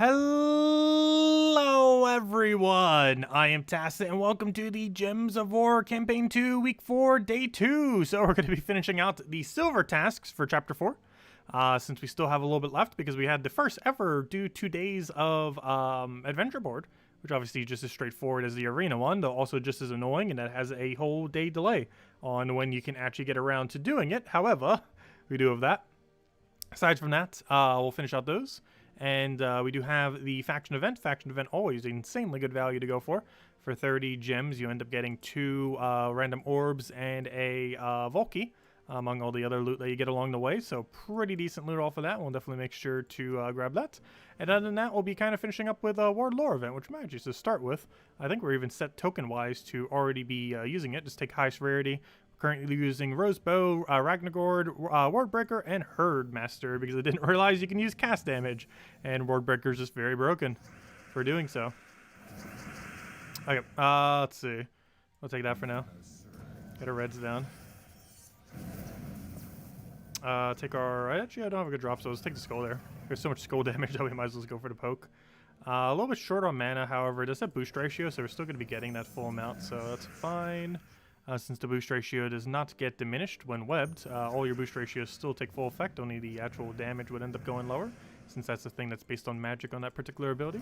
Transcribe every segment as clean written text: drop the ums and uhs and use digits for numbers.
Hello everyone, I am Tacet and welcome to the Gems of War Campaign 2 Week 4 Day 2. So we're going to be finishing out the silver tasks for Chapter 4. Since we still have a little bit left because we had the first ever do 2 days of adventure board, which obviously just as straightforward as the arena one, though also just as annoying, and that has a whole day delay on when you can actually get around to doing it. However, we do have that. Aside from that, we'll finish out those. And we do have the faction event. Faction event always insanely good value to go for. For 30 gems, you end up getting 2 random orbs and a Volky, among all the other loot that you get along the way. So pretty decent loot off of that. We'll definitely make sure to grab that. And other than that, we'll be kind of finishing up with a Ward Lore event, which might just to start with. I think we're even set token-wise to already be using it. Just take highest rarity. Currently using Rosebow, Ragnagord, Wardbreaker, and Herdmaster because I didn't realize you can use cast damage, and Wardbreaker is just very broken for doing so. Okay, let's see. We'll take that for now. Get our reds down. Take our... Actually, I don't have a good drop, so let's take the skull there. There's so much skull damage that we might as well go for the poke. A little bit short on mana, however, it does have boost ratio, so we're still going to be getting that full amount, so that's fine. Since the boost ratio does not get diminished when webbed, all your boost ratios still take full effect, only the actual damage would end up going lower, since that's the thing that's based on magic on that particular ability.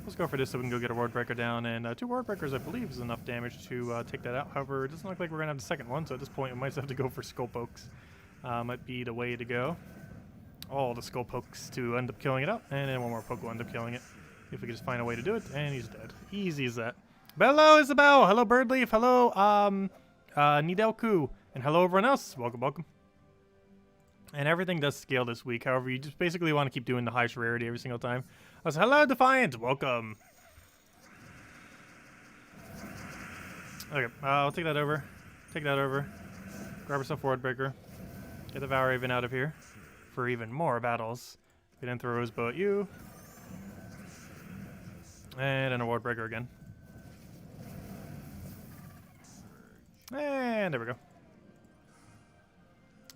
Let's go for this so we can go get a Wardbreaker down, and 2 Wardbreakers I believe is enough damage to take that out. However, it doesn't look like we're going to have the second one, so at this point we might have to go for Skull Pokes. Might be the way to go. All the Skull Pokes to end up killing it out, and then one more poke will end up killing it. If we can just find a way to do it, and he's dead. Easy as that. Hello, Isabel! Hello, Birdleaf! Hello, Nidelku, and hello everyone else. Welcome, welcome. And everything does scale this week. However, you just basically want to keep doing the highest rarity every single time. So, hello, Defiant. Welcome. Okay, I'll take that over. Take that over. Grab ourselves Wardbreaker. Get the Valraven out of here for even more battles. We didn't throw Rosebow at you. And then a Wardbreaker again. And there we go.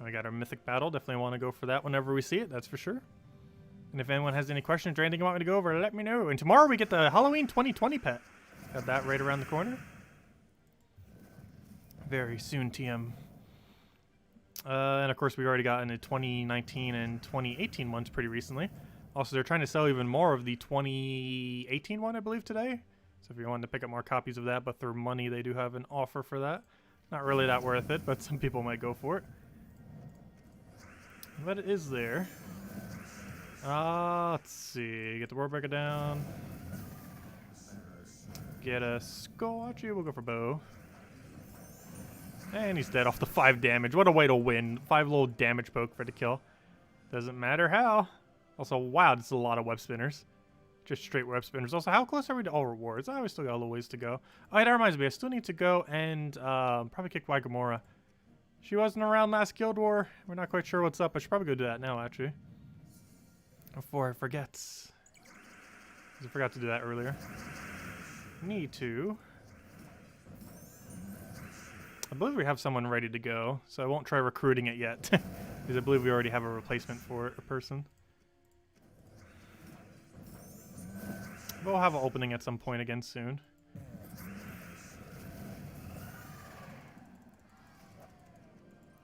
We got our mythic battle. Definitely want to go for that whenever we see it, that's for sure. And if anyone has any questions or anything you want me to go over, let me know. And tomorrow we get the Halloween 2020 pet. Got that right around the corner. Very soon, TM. And of course, we already got into 2019 and 2018 ones pretty recently. Also, they're trying to sell even more of the 2018 one, I believe, today. So if you wanted to pick up more copies of that, but through money, they do have an offer for that. Not really that worth it, but some people might go for it. But it is there. Let's see. Get the Warbreaker down. Get a Skull. Actually, we'll go for Bow. And he's dead off the 5 damage. What a way to win. 5 little damage poke for the kill. Doesn't matter how. Also, wow, this is a lot of web spinners. Just straight web spinners. Also, how close are we to all rewards? Oh, we still got a little ways to go. Oh, yeah, that reminds me. I still need to go and probably kick Wagamora. She wasn't around last Guild War. We're not quite sure what's up. I should probably go do that now, actually. Before I forget. I forgot to do that earlier. Need to. I believe we have someone ready to go, so I won't try recruiting it yet. Because I believe we already have a replacement for it, a person. We'll have an opening at some point again soon.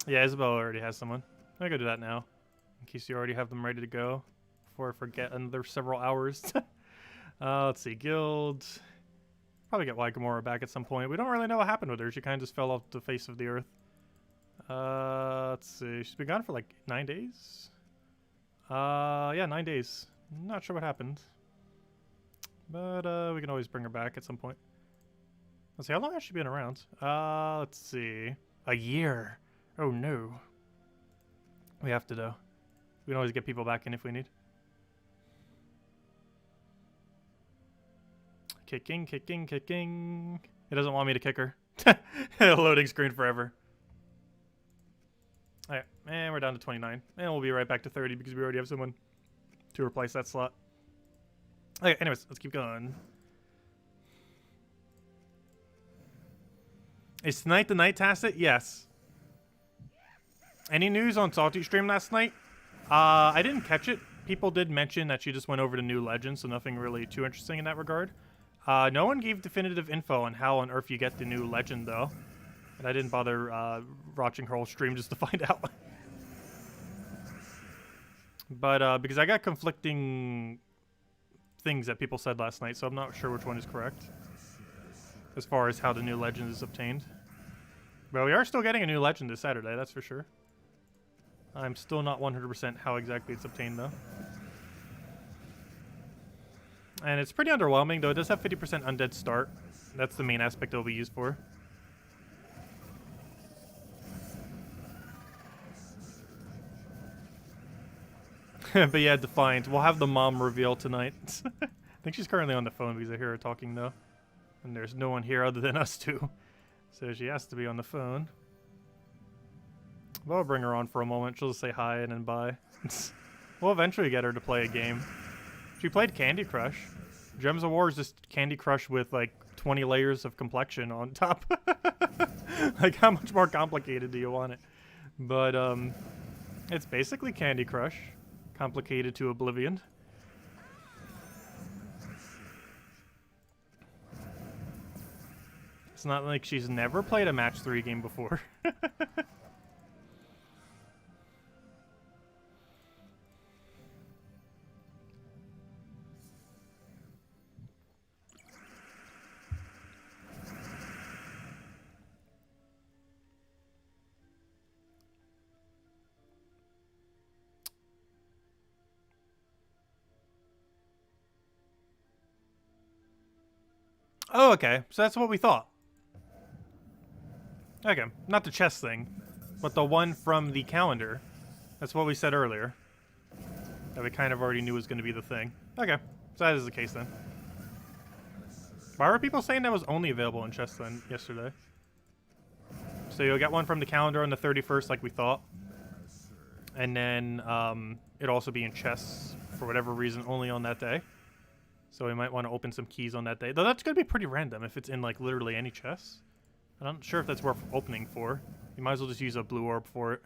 Yeah, Isabel already has someone. I'm gonna go do that now, in case you already have them ready to go, before I forget another several hours. Let's see, guild. Probably get Wagamora back at some point. We don't really know what happened with her. She kind of just fell off the face of the earth. Let's see. She's been gone for like 9 days. Yeah, 9 days. Not sure what happened. But we can always bring her back at some point. Let's see, how long has she been around? Let's see. A year. Oh no. We have to though. We can always get people back in if we need. Kicking, kicking, kicking. It doesn't want me to kick her. Loading screen forever. Alright, and we're down to 29. And we'll be right back to 30 because we already have someone to replace that slot. Okay, anyways, let's keep going. Is tonight the night, Tacet? Yes. Any news on Salty Stream last night? I didn't catch it. people did mention that she just went over to New Legends, so nothing really too interesting in that regard. No one gave definitive info on how on earth you get the new legend, though. And I didn't bother watching her whole stream just to find out. But because I got conflicting things that people said last night, so I'm not sure which one is correct as far as how the new legend is obtained. But we are still getting a new legend this Saturday, that's for sure. I'm still not 100% how exactly it's obtained, though. And it's pretty underwhelming, though. It does have 50% undead start. That's the main aspect it'll be used for. But yeah, Defiant. We'll have the mom reveal tonight. I think she's currently on the phone because I hear her talking, though. And there's no one here other than us two. So she has to be on the phone. But I'll bring her on for a moment. She'll just say hi and then bye. We'll eventually get her to play a game. She played Candy Crush. Gems of War is just Candy Crush with like 20 layers of complexion on top. Like, how much more complicated do you want it? But it's basically Candy Crush, complicated to oblivion. It's not like she's never played a match 3 game before. Oh, okay. So that's what we thought. Okay. Not the chess thing, but the one from the calendar. That's what we said earlier. That we kind of already knew was going to be the thing. Okay. So that is the case then. Why were people saying that was only available in chess then yesterday? So you'll get one from the calendar on the 31st like we thought. And then it'll also be in chess for whatever reason only on that day. So we might want to open some keys on that day. Though that's going to be pretty random if it's in, like, literally any chest. I'm not sure if that's worth opening for. You might as well just use a blue orb for it.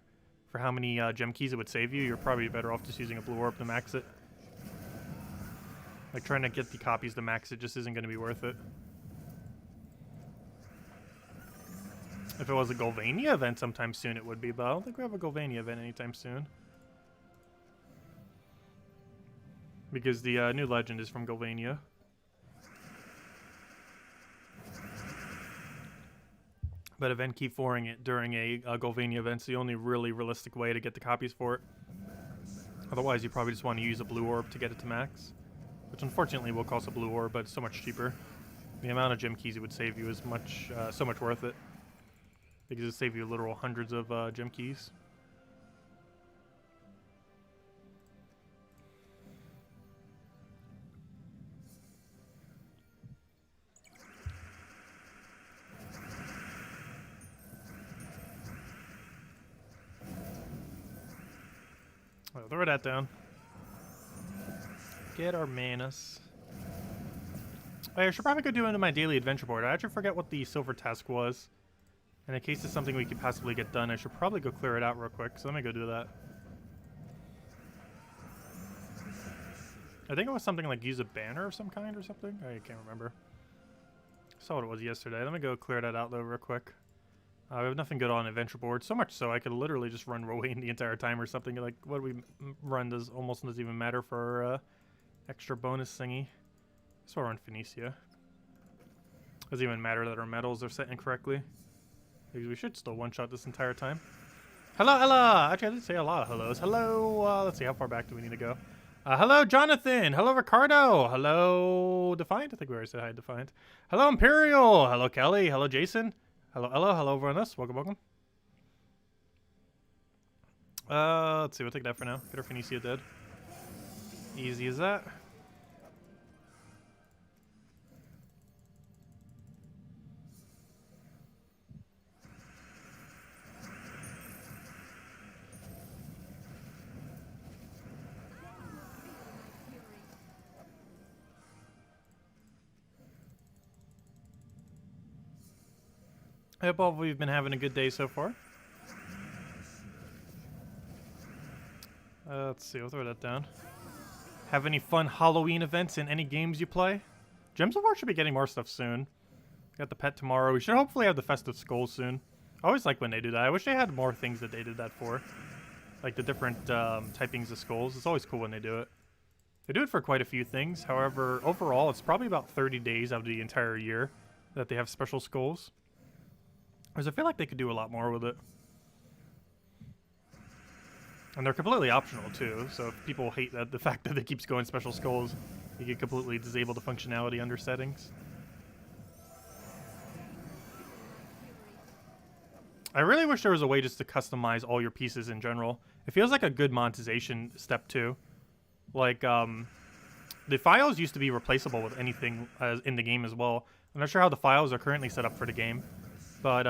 For how many gem keys it would save you, you're probably better off just using a blue orb to max it. Like, trying to get the copies to max it just isn't going to be worth it. If it was a Golvania event sometime soon, it would be, but I don't think we have a Golvania event anytime soon. Because the new legend is from Golvania. But event keep 4ing it during a Golvania event's the only really realistic way to get the copies for it. Otherwise, you probably just want to use a blue orb to get it to max. Which unfortunately will cost a blue orb, but it's so much cheaper. The amount of gem keys it would save you is so much worth it. Because it would save you literal hundreds of gem keys. Well, throw that down. Get our manas. Oh, I should probably go do into my daily adventure board. I actually forget what the silver task was. And in case it's something we could possibly get done, I should probably go clear it out real quick. So let me go do that. I think it was something like use a banner of some kind or something. I can't remember. I saw what it was yesterday. Let me go clear that out though real quick. We have nothing good on adventure board. So much so I could literally just run Rowan the entire time or something. Like what we run almost doesn't even matter for our extra bonus thingy. So we're on Phoenicia. Doesn't even matter that our medals are set incorrectly. Because we should still one-shot this entire time. Hello, Ella! Actually, I did say a lot of hellos. Hello, let's see, how far back do we need to go? Hello, Jonathan! Hello, Ricardo! Hello, Defiant? I think we already said hi, Defiant. Hello, Imperial! Hello, Kelly! Hello, Jason! Hello, Ella! Hello, everyone else! Welcome, welcome. Let's see, we'll take that for now. Get our Phoenicia dead. Easy as that. I hope all of you've been having a good day so far. Let's see, we'll throw that down. Have any fun Halloween events in any games you play? Gems of War should be getting more stuff soon. Got the pet tomorrow. We should hopefully have the Festive Skulls soon. I always like when they do that. I wish they had more things that they did that for. Like the different typings of skulls. It's always cool when they do it. They do it for quite a few things. However, overall, it's probably about 30 days out of the entire year that they have special skulls. Because I feel like they could do a lot more with it. And they're completely optional too, so if people hate the fact that it keeps going special skulls, you can completely disable the functionality under settings. I really wish there was a way just to customize all your pieces in general. It feels like a good monetization step too. Like, the files used to be replaceable with anything in the game as well. I'm not sure how the files are currently set up for the game, but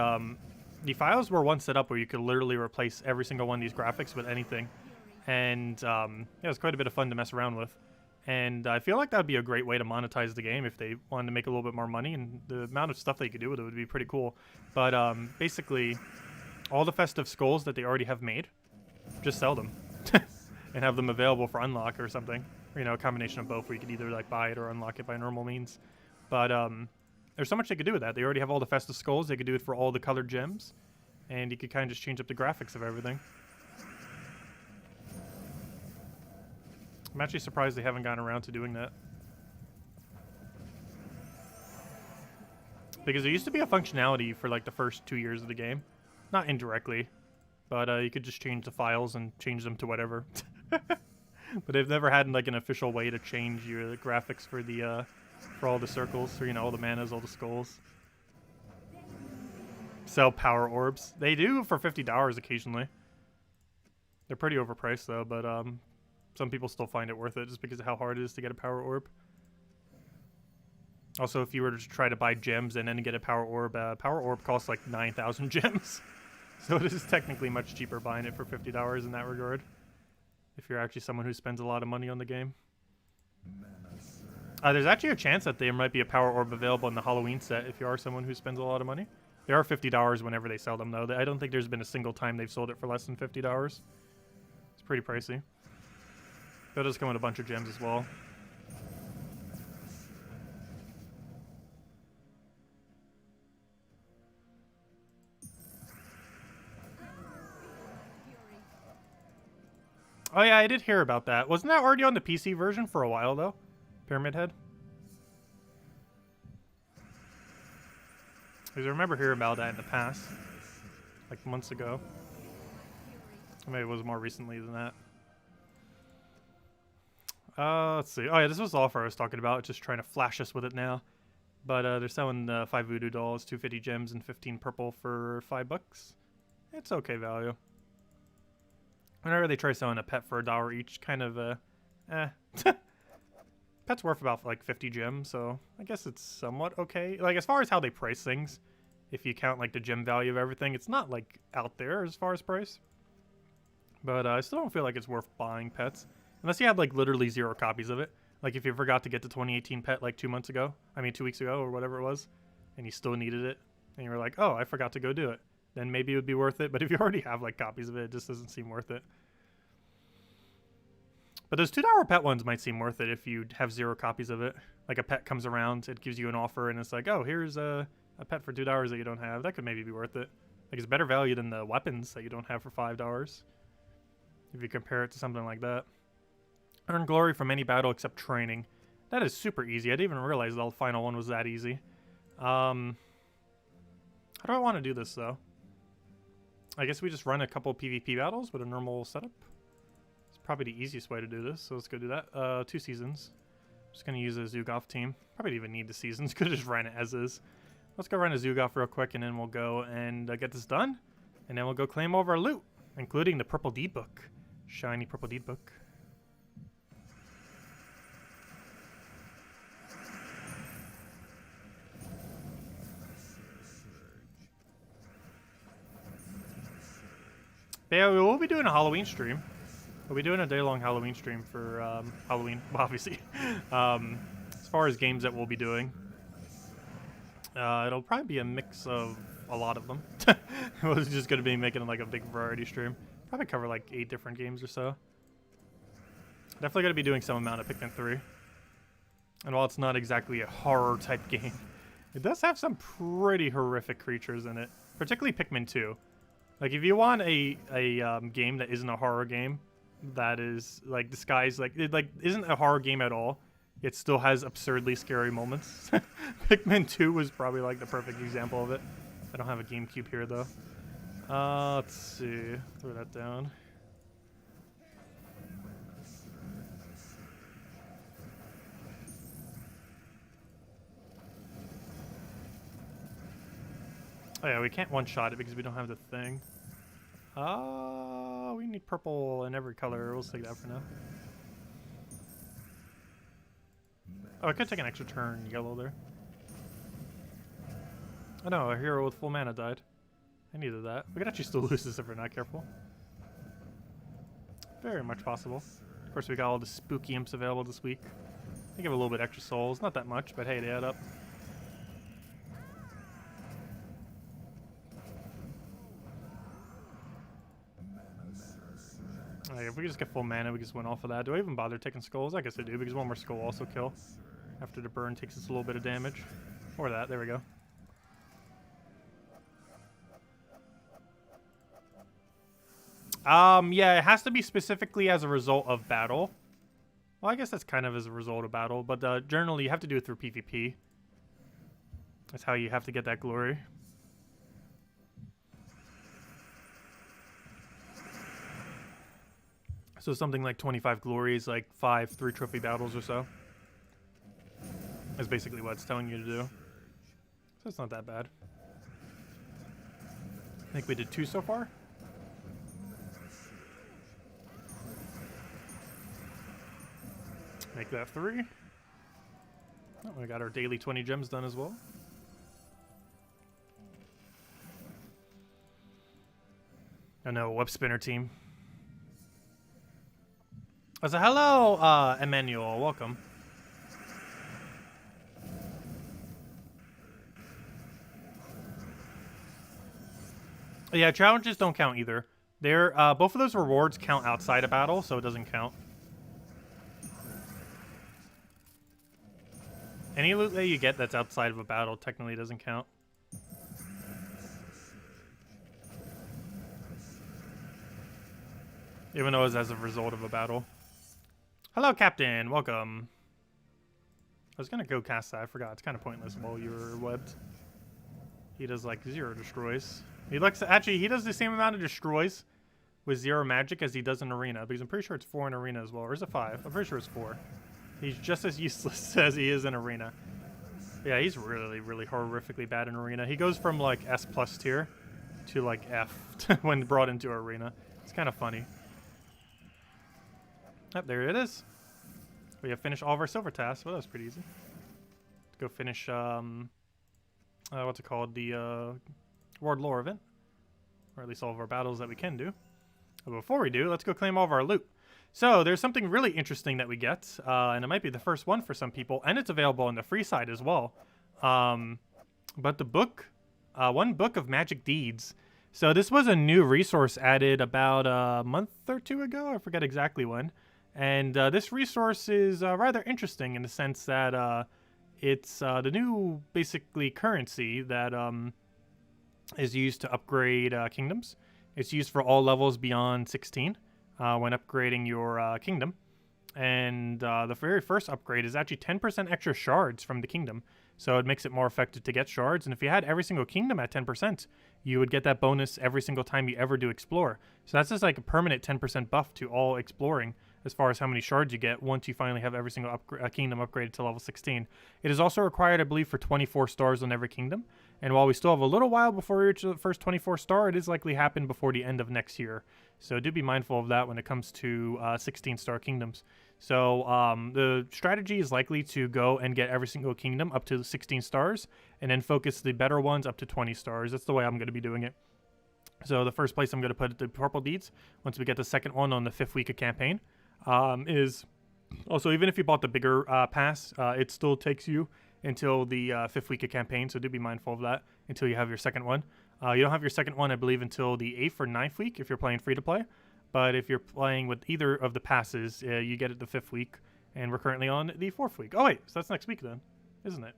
the files were once set up where you could literally replace every single one of these graphics with anything. And yeah, it was quite a bit of fun to mess around with. And I feel like that would be a great way to monetize the game if they wanted to make a little bit more money. And the amount of stuff they could do with it would be pretty cool. But basically, all the festive skulls that they already have made, just sell them. And have them available for unlock or something. Or, you know, a combination of both where you could either like buy it or unlock it by normal means. But there's so much they could do with that. They already have all the festive skulls. They could do it for all the colored gems. And you could kind of just change up the graphics of everything. I'm actually surprised they haven't gotten around to doing that. Because there used to be a functionality for like the first 2 years of the game. Not indirectly. But you could just change the files and change them to whatever. But they've never had like an official way to change your graphics for the for all the circles, or you know, all the manas, all the skulls. Sell power orbs. They do for $50 occasionally. They're pretty overpriced though, but some people still find it worth it just because of how hard it is to get a power orb. Also, if you were to try to buy gems and then get a power orb costs like 9,000 gems. So it is technically much cheaper buying it for $50 in that regard. If you're actually someone who spends a lot of money on the game. There's actually a chance that there might be a power orb available in the Halloween set if you are someone who spends a lot of money. They are $50 whenever they sell them, though. I don't think there's been a single time they've sold it for less than $50. It's pretty pricey. That does come with a bunch of gems as well. Oh yeah, I did hear about that. Wasn't that already on the PC version for a while, though? Pyramid Head? Because I remember hearing about that in the past. Like months ago. Or maybe it was more recently than that. Let's see. Oh yeah, this was the offer I was talking about. Just trying to flash us with it now. But they're selling 5 voodoo dolls, 250 gems, and 15 purple for $5. It's okay value. Whenever they try selling a pet for $1 each, kind of, Pet's worth about like 50 gems, so I guess it's somewhat okay. Like, as far as how they price things, if you count like the gem value of everything, it's not like out there as far as price. But I still don't feel like it's worth buying pets. Unless you had like literally 0 copies of it. Like if you forgot to get the 2018 pet like 2 weeks ago, or whatever it was, and you still needed it, and you were like, oh, I forgot to go do it. Then maybe it would be worth it. But if you already have like copies of it, it just doesn't seem worth it. But those $2 pet ones might seem worth it if you have 0 copies of it. Like a pet comes around, it gives you an offer, and it's like, oh, here's a pet for $2 that you don't have. That could maybe be worth it. Like, it's better value than the weapons that you don't have for $5. If you compare it to something like that. Earn glory from any battle except training. That is super easy. I didn't even realize the final one was that easy. How do I want to do this, though? I guess we just run a couple PvP battles with a normal setup. It's probably the easiest way to do this, so let's go do that. 2 seasons. I'm just going to use a Zugoff team. Probably didn't even need the seasons. Could have just ran it as is. Let's go run a Zugoff real quick, and then we'll go and get this done. And then we'll go claim over our loot, including the purple deed book. Shiny purple deed book. Yeah, we will be doing a Halloween stream. We'll be doing a day-long Halloween stream for Halloween, obviously. As far as games that we'll be doing, it'll probably be a mix of a lot of them. We're just going to be making like a big variety stream. Probably cover like 8 different games or so. Definitely going to be doing some amount of Pikmin 3. And while it's not exactly a horror type game, it does have some pretty horrific creatures in it. Particularly Pikmin 2. Like, if you want a game that isn't a horror game, that is, like, disguised, like, it, like, isn't a horror game at all, it still has absurdly scary moments. Pikmin 2 was probably, like, the perfect example of it. I don't have a GameCube here, though. Let's see. Throw that down. Oh yeah, we can't one-shot it because we don't have the thing. We need purple in every color. We'll take that for now. Oh, I could take an extra turn yellow there. Oh no, a hero with full mana died. I needed that. We could actually still lose this if we're not careful. Very much possible. Of course, we got all the spooky imps available this week. They give a little bit extra souls. Not that much, but hey, they add up. If we just get full mana, we just win off of that. Do I even bother taking skulls? I guess I do, because one more skull will also kill. After the burn takes us a little bit of damage. Or that, there we go. Yeah, it has to be specifically as a result of battle. Well, I guess that's kind of as a result of battle, but generally you have to do it through PvP. That's how you have to get that glory. So something like 25 glories, like 5 3-trophy battles or so. That's basically what it's telling you to do. So it's not that bad. I think we did 2 so far. Make that 3. Oh, we got our daily 20 gems done as well. Oh no, web spinner team. So hello, Emmanuel, welcome. Yeah, challenges don't count either. They're both of those rewards count outside of battle, so it doesn't count. Any loot that you get that's outside of a battle technically doesn't count. Even though it's as a result of a battle. Hello, Captain. Welcome. I was going to go cast that. I forgot. It's kind of pointless while you were webbed. He does, like, 0 destroys. He looks... Actually, he does the same amount of destroys with 0 magic as he does in Arena. Because I'm pretty sure it's 4 in Arena as well. Or is it 5? I'm pretty sure it's 4. He's just as useless as he is in Arena. Yeah, he's really, really horrifically bad in Arena. He goes from, like, S+ tier to, like, F when brought into Arena. It's kind of funny. Yep, there it is. We have finished all of our silver tasks. Well, that was pretty easy. Let's go finish, what's it called? The, World Lore event. Or at least all of our battles that we can do. But before we do, let's go claim all of our loot. So, there's something really interesting that we get. And it might be the first one for some people. And it's available on the free side as well. But the book, one book of magic deeds. So, this was a new resource added about a month or 2 ago. I forget exactly when. And this resource is rather interesting in the sense that it's the new, basically, currency that is used to upgrade kingdoms. It's used for all levels beyond 16 when upgrading your kingdom. And the very first upgrade is actually 10% extra shards from the kingdom. So it makes it more effective to get shards. And if you had every single kingdom at 10%, you would get that bonus every single time you ever do explore. So that's just like a permanent 10% buff to all exploring as far as how many shards you get once you finally have every single kingdom upgraded to level 16. It is also required, I believe, for 24 stars on every kingdom. And while we still have a little while before we reach the first 24 star, it is likely to happen before the end of next year. So do be mindful of that when it comes to 16 star kingdoms. So the strategy is likely to go and get every single kingdom up to 16 stars and then focus the better ones up to 20 stars. That's the way I'm going to be doing it. So the first place I'm going to put the purple deeds, once we get the second one on the 5th week of campaign, is also, even if you bought the bigger pass, it still takes you until the 5th week of campaign, so do be mindful of that until you have your second one. You don't have your second one, I believe, until the 8th or 9th week if you're playing free-to-play. But if you're playing with either of the passes, you get it the 5th week, and we're currently on the 4th week. Oh wait, so that's next week then, isn't it?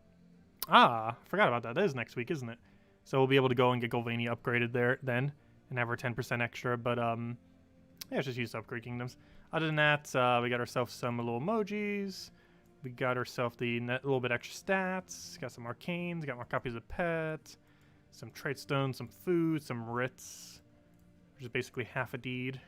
Ah, forgot about that. That is next week, isn't it? So we'll be able to go and get Golvania upgraded there then, and have our 10% extra. But yeah, it's just use upgrade kingdoms. Other than that, we got ourselves some little emojis. We got ourselves the little bit extra stats. Got some arcanes. Got more copies of pet. Some trade stones. Some food. Some writs, which is basically half a deed.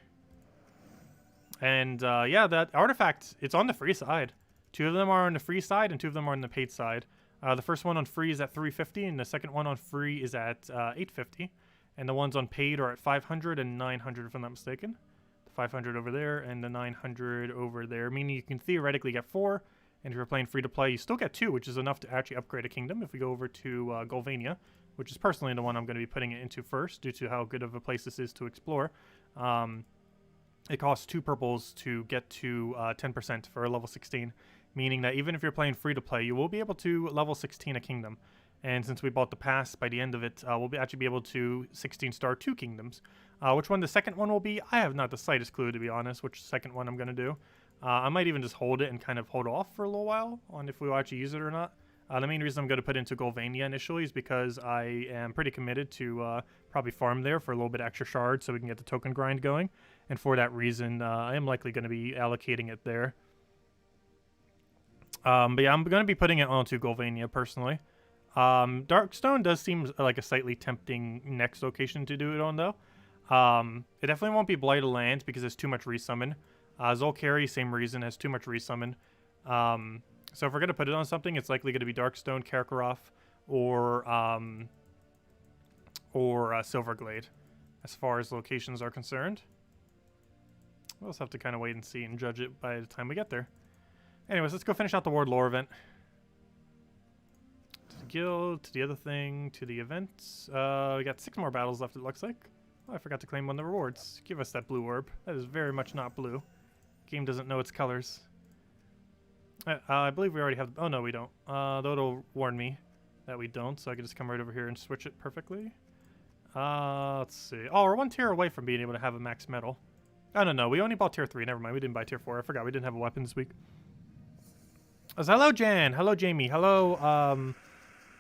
And yeah, that artifact, it's on the free side. 2 of them are on the free side, and 2 of them are on the paid side. The first one on free is at 350, and the second one on free is at 850. And the ones on paid are at 500 and 900, if I'm not mistaken. The 500 over there, and the 900 over there, meaning you can theoretically get 4. And if you're playing free to play, you still get 2, which is enough to actually upgrade a kingdom. If we go over to Golvania, which is personally the one I'm going to be putting it into first, due to how good of a place this is to explore. It costs 2 purples to get to 10% for a level 16, meaning that even if you're playing free to play, you will be able to level 16 a kingdom. And since we bought the pass, by the end of it, we'll actually be able to 16-star 2 kingdoms. Which one the second one will be, I have not the slightest clue, to be honest, which second one I'm going to do. I might even just hold it and kind of hold off for a little while on if we will actually use it or not. The main reason I'm going to put into Golvania initially is because I am pretty committed to probably farm there for a little bit extra shards so we can get the token grind going. And for that reason, I am likely going to be allocating it there. But yeah, I'm going to be putting it onto Golvania personally. Darkstone does seem like a slightly tempting next location to do it on, though. It definitely won't be Blighted Lands because there's too much resummon. Zolkari, same reason, has too much resummon. So if we're going to put it on something, it's likely going to be Darkstone, Karkaroff, or Silverglade, as far as locations are concerned. We'll also have to kind of wait and see and judge it by the time we get there. Anyways, let's go finish out the Ward lore event. To the guild, to the other thing, to the events. We got 6 more battles left, it looks like. Oh, I forgot to claim one of the rewards. Give us that blue orb. That is very much not blue. Game doesn't know its colors. I believe we already have... Oh, no, we don't. Though it'll warn me that we don't, so I can just come right over here and switch it perfectly. Let's see. Oh, we're 1 tier away from being able to have a max metal. Oh, no, we only bought tier 3. Never mind, we didn't buy tier 4. I forgot we didn't have a weapon this week. So, hello, Jan. Hello, Jamie. Hello,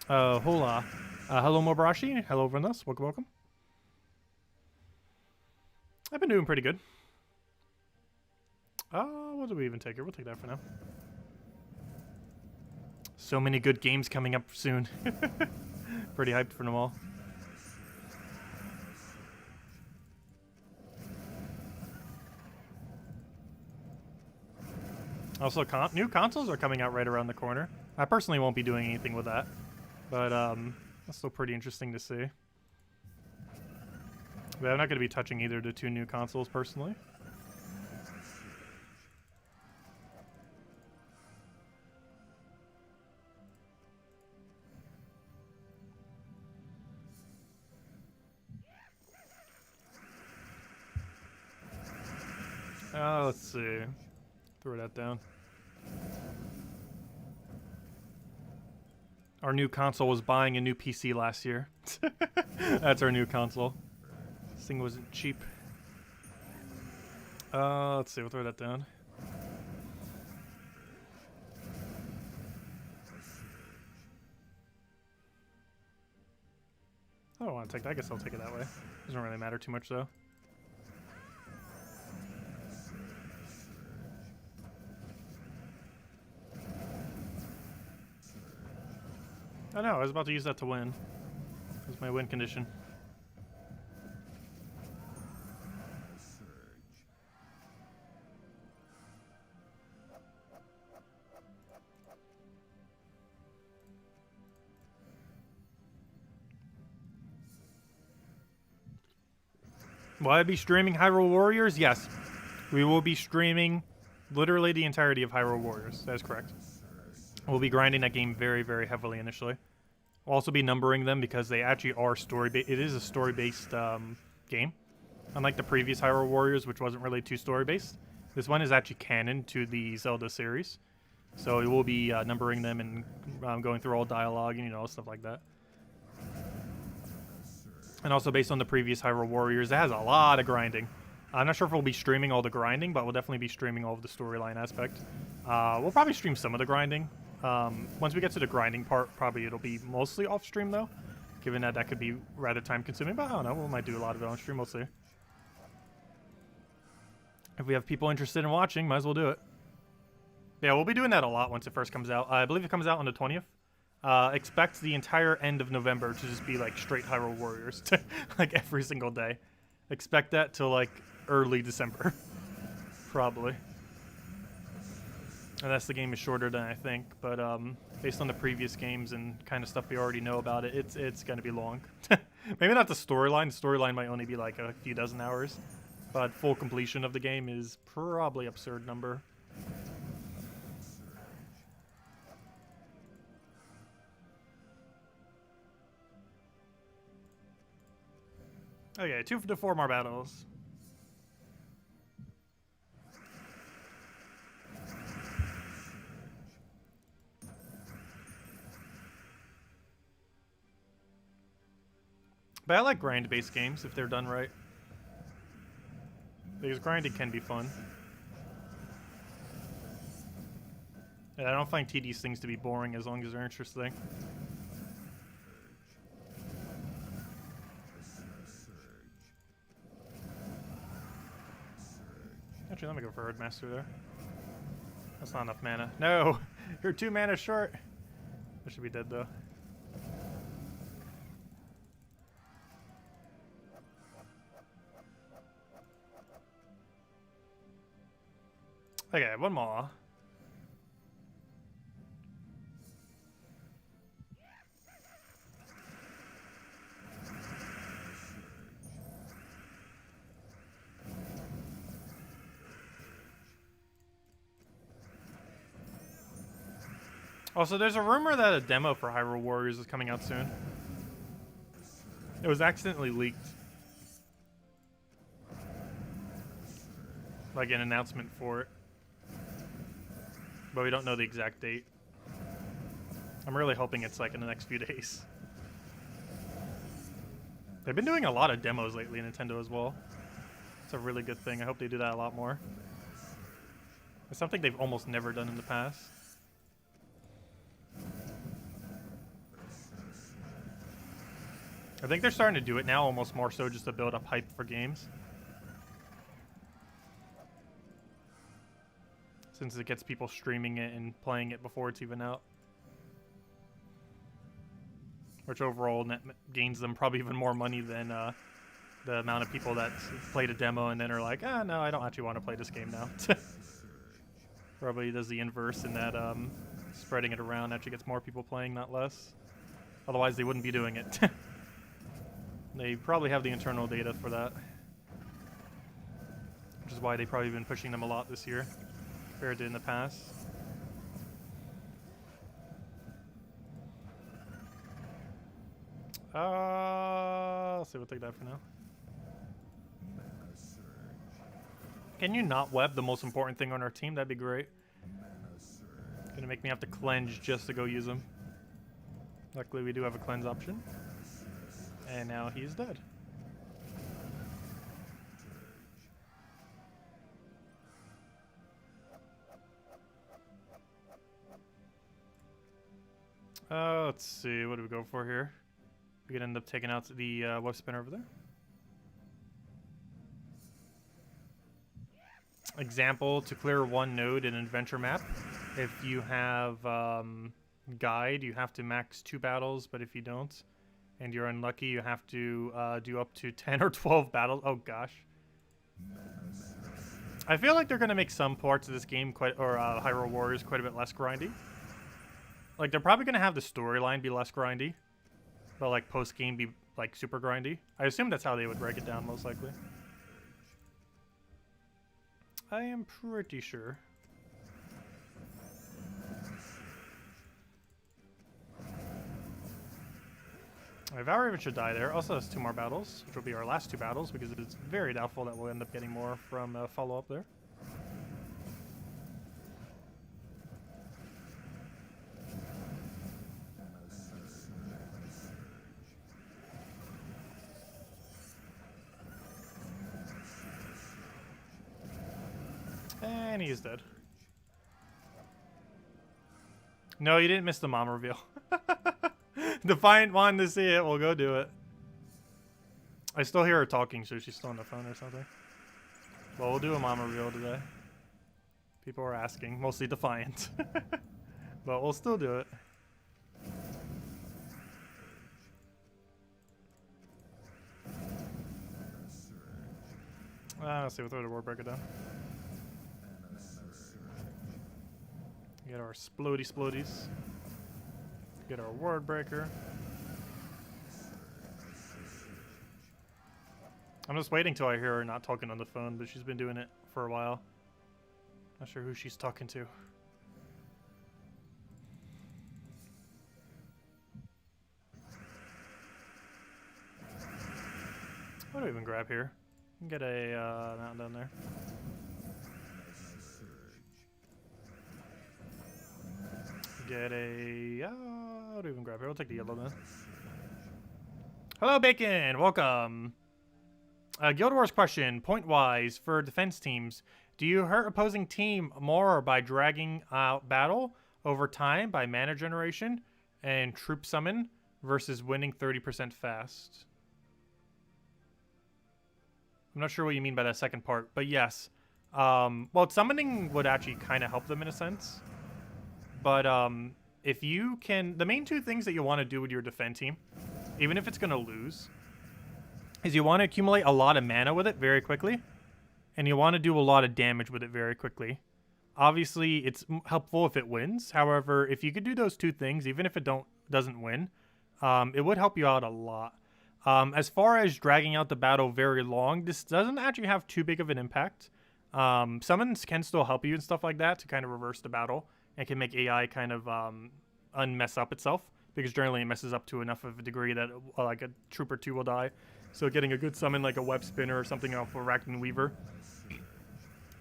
Hola. Hello, Mobarashi. Hello, Vernos. Welcome, welcome. I've been doing pretty good. What do we even take here? We'll take that for now. So many good games coming up soon. Pretty hyped for them all. Also, new consoles are coming out right around the corner. I personally won't be doing anything with that, but that's still pretty interesting to see. But I'm not going to be touching either of the 2 new consoles personally. Let's see. Throw that down. Our new console was buying a new PC last year. That's our new console. This thing wasn't cheap. Let's see. We'll throw that down. I don't want to take that. I guess I'll take it that way. Doesn't really matter too much, though. Oh no, I was about to use that to win. That was my win condition. Will I be streaming Hyrule Warriors? Yes. We will be streaming literally the entirety of Hyrule Warriors. That is correct. We'll be grinding that game very, very heavily initially. We'll also be numbering them because they actually are story-based. It is a story-based game. Unlike the previous Hyrule Warriors, which wasn't really too story-based. This one is actually canon to the Zelda series. So we will be numbering them and going through all dialogue and, you know, stuff like that. And also based on the previous Hyrule Warriors, it has a lot of grinding. I'm not sure if we'll be streaming all the grinding, but we'll definitely be streaming all of the storyline aspect. We'll probably stream some of the grinding. Once we get to the grinding part, probably it'll be mostly off stream though, given that that could be rather time consuming, but I don't know, we might do a lot of it on stream, we'll see. If we have people interested in watching, might as well do it. Yeah, we'll be doing that a lot once it first comes out. I believe it comes out on the 20th. Expect the entire end of November to just be like straight Hyrule Warriors, like every single day. Expect that till like early December, probably. Unless the game is shorter than I think, but based on the previous games and kind of stuff we already know about it, it's going to be long. Maybe not the storyline. The storyline might only be like a few dozen hours, but full completion of the game is probably absurd number. Okay, 2 to 4 more battles. But I like grind-based games if they're done right. Because grinding can be fun. And I don't find TD's things to be boring as long as they're interesting. Actually, let me go for Herdmaster there. That's not enough mana. No! You're 2 mana short! I should be dead though. Okay, one more. Also, there's a rumor that a demo for Hyrule Warriors is coming out soon. It was accidentally leaked. Like an announcement for it. But we don't know the exact date. I'm really hoping it's like in the next few days. They've been doing a lot of demos lately, Nintendo as well. It's a really good thing. I hope they do that a lot more. It's something they've almost never done in the past. I think they're starting to do it now, almost more so just to build up hype for games. Since it gets people streaming it and playing it before it's even out. Which overall gains them probably even more money than the amount of people that played a demo and then are like, ah, no, I don't actually want to play this game now. Probably does the inverse in that spreading it around actually gets more people playing, not less. Otherwise, they wouldn't be doing it. They probably have the internal data for that. Which is why they've probably been pushing them a lot this year. Compared to in the past. Let's see, we'll take that for now. Can you not web the most important thing on our team? That'd be great. Gonna make me have to cleanse just to go use them. Luckily we do have a cleanse option. And now he's dead. Let's see, what do we go for here? We could end up taking out the web spinner over there. Example, to clear one node in an adventure map, if you have guide, you have to max 2 battles, but if you don't, and you're unlucky, you have to do up to 10 or 12 battles. Oh gosh. I feel like they're going to make some parts of this game, Hyrule Warriors, quite a bit less grindy. Like, they're probably going to have the storyline be less grindy, but like post-game be like super grindy. I assume that's how they would break it down, most likely. I am pretty sure. Valriven should die there. Also has 2 more battles, which will be our last 2 battles, because it's very doubtful that we'll end up getting more from follow-up there. And he's dead. No, you didn't miss the mom reveal. Defiant wanted to see it. We'll go do it. I still hear her talking, so she's still on the phone or something. Well, we'll do a mom reveal today. People are asking, mostly Defiant. But we'll still do it. Let's see, we'll throw the ward breaker down. Get our splodies. Get our ward breaker. I'm just waiting till I hear her not talking on the phone, but she's been doing it for a while. Not sure who she's talking to. What do we even grab here? We can get a mountain down there. Get a... what do we even grab here? We'll take the yellow then. Hello, Bacon! Welcome! Guild Wars question, point-wise, for defense teams, do you hurt opposing team more by dragging out battle over time by mana generation and troop summon versus winning 30% fast? I'm not sure what you mean by that second part, but yes. Well, summoning would actually kind of help them in a sense. But if you can... The main two things that you want to do with your defend team, even if it's going to lose, is you want to accumulate a lot of mana with it very quickly, and you want to do a lot of damage with it very quickly. Obviously, it's helpful if it wins. However, if you could do those two things, even if it doesn't win, it would help you out a lot. As far as dragging out the battle very long, this doesn't actually have too big of an impact. Summons can still help you and stuff like that to kind of reverse the battle, and can make AI kind of unmess up itself, because generally it messes up to enough of a degree that like a troop or two will die. So getting a good summon like a web spinner or something off of Arachnid Weaver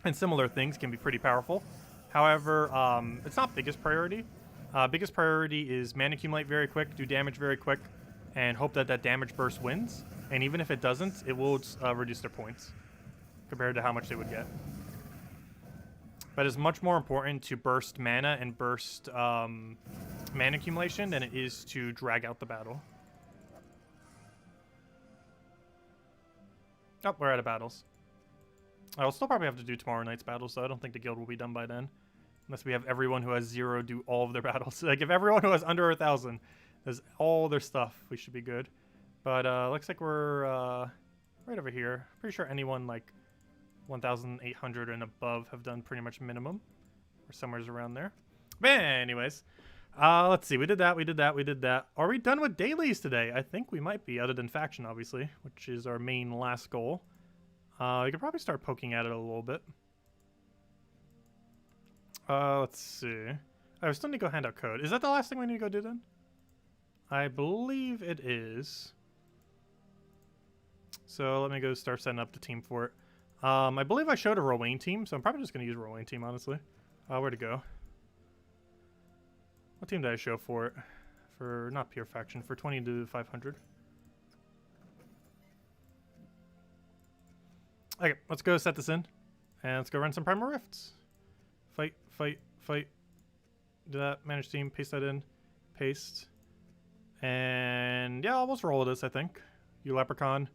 and similar things can be pretty powerful. However, it's not biggest priority. Biggest priority is mana accumulate very quick, do damage very quick, and hope that that damage burst wins. And even if it doesn't, it will reduce their points compared to how much they would get. But it's much more important to burst mana and burst mana accumulation than it is to drag out the battle. Oh, we're out of battles. I'll still probably have to do tomorrow night's battles, so I don't think the guild will be done by then. Unless we have everyone who has 0 do all of their battles. Like, if everyone who has under 1,000 does all their stuff, we should be good. But looks like we're right over here. Pretty sure anyone like 1,800 and above have done pretty much minimum. Or somewhere's around there. But anyways, let's see. We did that. Are we done with dailies today? I think we might be, other than faction, obviously, which is our main last goal. We could probably start poking at it a little bit. Let's see. I still need to go hand out code. Is that the last thing we need to go do then? I believe it is. So let me go start setting up the team for it. I believe I showed a Rowan team, so I'm probably just going to use Rowan team, honestly. Where to go? What team did I show for it? For, not pure faction, for 20 to 500. Okay, let's go set this in. And let's go run some Primal Rifts. Fight. Do that, manage team, paste that in. Paste. And yeah, let's roll with this, I think. You Leprechaun.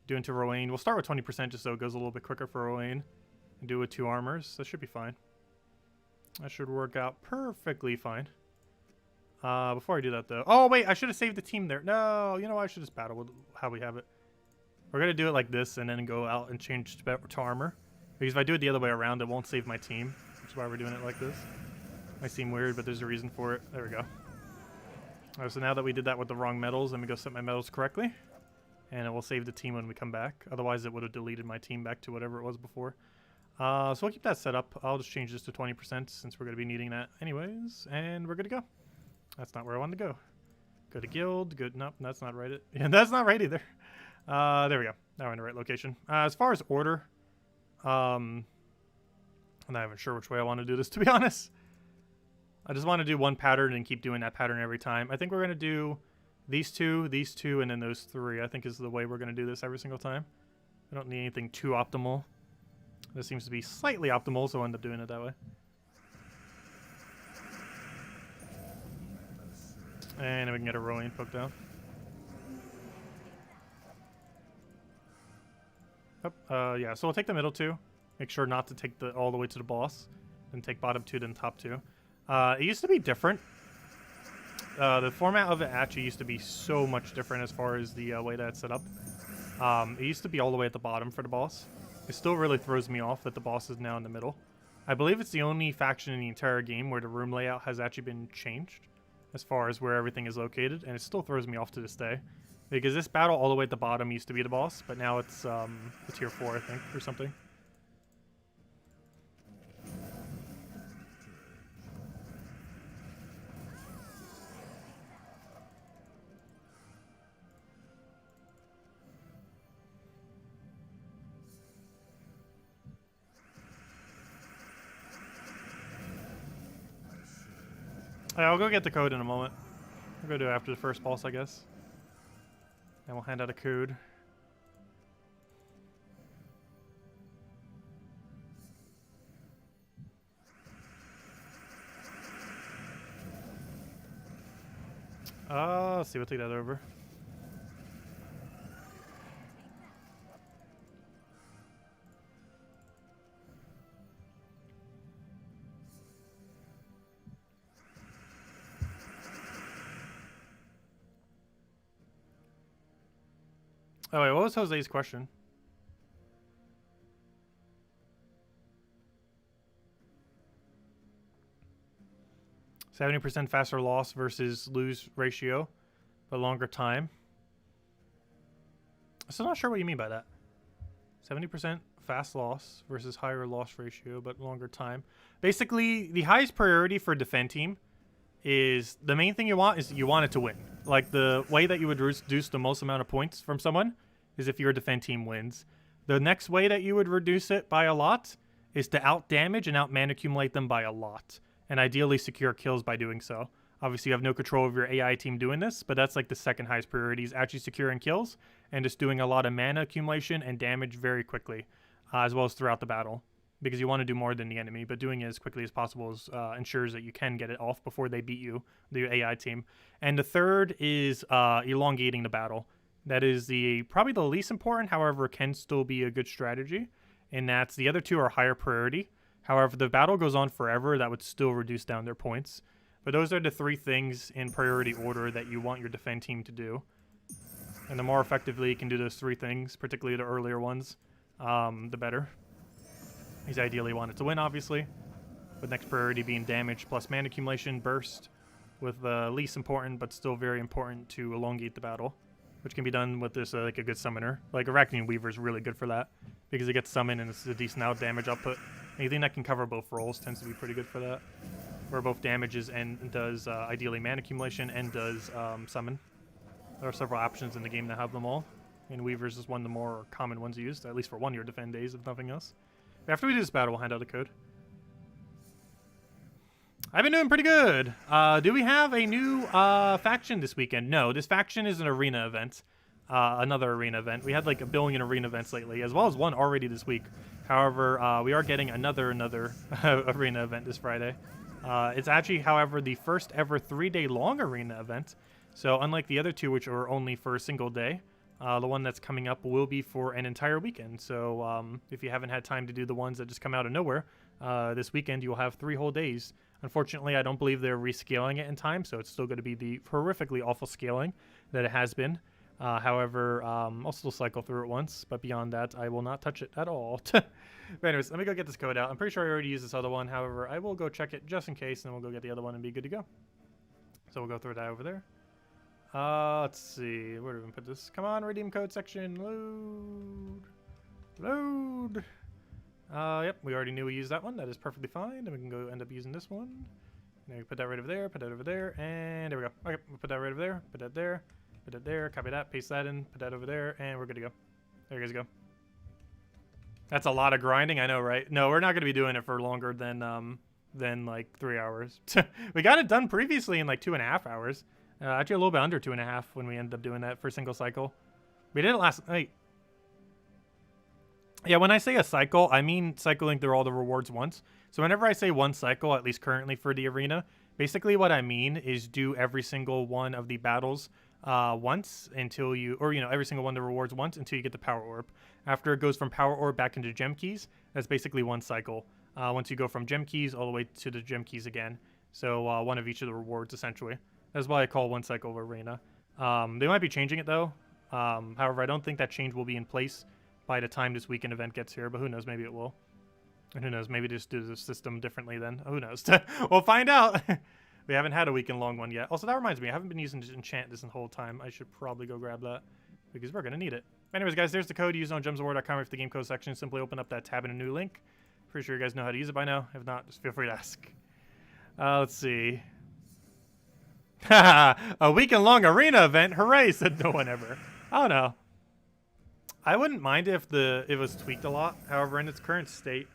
Do into Rowan. We'll start with 20% just so it goes a little bit quicker for Rowan. And do it with 2 armors. That should be fine. That should work out perfectly fine. Before I do that, though. Oh, wait, I should have saved the team there. No, you know what? I should just battle with how we have it. We're going to do it like this and then go out and change to armor. Because if I do it the other way around, it won't save my team. Which is why we're doing it like this. Might seem weird, but there's a reason for it. There we go. Alright, so now that we did that with the wrong metals, let me go set my metals correctly. And it will save the team when we come back. Otherwise, it would have deleted my team back to whatever it was before. So we'll keep that set up. I'll just change this to 20% since we're going to be needing that anyways. And we're good to go. That's not where I wanted to go. Go to guild. Good. Nope, that's not right. Yeah, that's not right either. There we go. Now we're in the right location. As far as order, I'm not even sure which way I want to do this, to be honest. I just want to do one pattern and keep doing that pattern every time. I think we're going to do these two, and then those 3. I think is the way we're going to do this every single time. I don't need anything too optimal. This seems to be slightly optimal, so I'll end up doing it that way. And then we can get a rolling poke down. Oh, yeah, so we'll take the middle two. Make sure not to take all the way to the boss. Then take bottom two, then top two. It used to be different. The format of it actually used to be so much different as far as the way that it's set up. It used to be all the way at the bottom for the boss. It still really throws me off that the boss is now in the middle. I believe it's the only faction in the entire game where the room layout has actually been changed as far as where everything is located, and it still throws me off to this day. Because this battle all the way at the bottom used to be the boss, but now it's tier 4, I think, or something. I'll go get the code in a moment. We'll go do it after the first boss, I guess. And we'll hand out a code. Let's see, we'll take that over. Oh wait, what was Jose's question? %70 faster loss versus lose ratio, but longer time. I'm still not sure what you mean by that. 70% fast loss versus higher loss ratio, but longer time. Basically, the highest priority for a defend team is the main thing you want is you want it to win. Like the way that you would reduce the most amount of points from someone is if your defend team wins. The next way that you would reduce it by a lot is to out damage and out mana accumulate them by a lot, and ideally secure kills by doing so. Obviously you have no control of your AI team doing this, but that's like the second highest priority is actually securing kills and just doing a lot of mana accumulation and damage very quickly, as well as throughout the battle. Because you want to do more than the enemy, but doing it as quickly as possible ensures that you can get it off before they beat you, the AI team. And the third is elongating the battle. That is probably the least important, however, can still be a good strategy. And that's the other two are higher priority. However, if the battle goes on forever, that would still reduce down their points. But those are the three things in priority order that you want your defend team to do. And the more effectively you can do those three things, particularly the earlier ones, the better. He's ideally wanted to win, obviously, with next priority being damage plus mana accumulation burst, with the least important but still very important to elongate the battle, which can be done with this like a good summoner. Like Arachnian Weaver is really good for that because it gets summoned and it's a decent out damage output. Anything that can cover both roles tends to be pretty good for that, where both damages and does ideally mana accumulation and does summon. There are several options in the game that have them all, and Weaver's is one of the more common ones used, at least for 1 year defend days, if nothing else. After we do this battle, we'll hand out the code. I've been doing pretty good. Do we have a new faction this weekend? No, this faction is an arena event. Another arena event. We had like 1 billion arena events lately, as well as one already this week. However, we are getting another arena event this Friday. It's actually, however, the first ever 3-day long arena event. So unlike the other two, which are only for a single day, the one that's coming up will be for an entire weekend. So if you haven't had time to do the ones that just come out of nowhere, this weekend you'll have 3 whole days. Unfortunately, I don't believe they're rescaling it in time, so it's still going to be the horrifically awful scaling that it has been. However, I'll still cycle through it once, but beyond that, I will not touch it at all. But anyways, let me go get this code out. I'm pretty sure I already used this other one. However, I will go check it just in case, and then we'll go get the other one and be good to go. So we'll go through that over there. Let's see. Where do we put this? Come on, redeem code section. Load. Yep, we already knew we used that one. That is perfectly fine. And we can go end up using this one. And we put that right over there, put that over there, and there we go. Okay, we'll put that right over there, put that there, put that there, copy that, paste that in, put that over there, and we're good to go. There you guys go. That's a lot of grinding, I know, right? No, we're not going to be doing it for longer than like 3 hours. We got it done previously in like 2.5 hours. Actually, a little bit under 2.5 when we ended up doing that for a single cycle. We did it last night. Yeah, when I say a cycle, I mean cycling through all the rewards once. So whenever I say one cycle, at least currently for the arena, basically what I mean is do every single one of the battles once until you, or every single one of the rewards once until you get the power orb. After it goes from power orb back into gem keys, that's basically one cycle. Once you go from gem keys all the way to the gem keys again. So one of each of the rewards essentially. That's why I call one cycle of arena. They might be changing it though. However, I don't think that change will be in place by the time this weekend event gets here, but who knows, maybe it will. And who knows, maybe just do the system differently then. Who knows? We'll find out. We haven't had a weekend long one yet. Also, that reminds me, I haven't been using enchant this whole time. I should probably go grab that because we're going to need it. Anyways, guys, there's the code. Use on gemsofwar.com for the game code section. Simply open up that tab in a new link. Pretty sure you guys know how to use it by now. If not, just feel free to ask. Let's see. A weekend long arena event. Hooray, said no one ever. I don't know. I wouldn't mind if it was tweaked a lot. However, in its current state,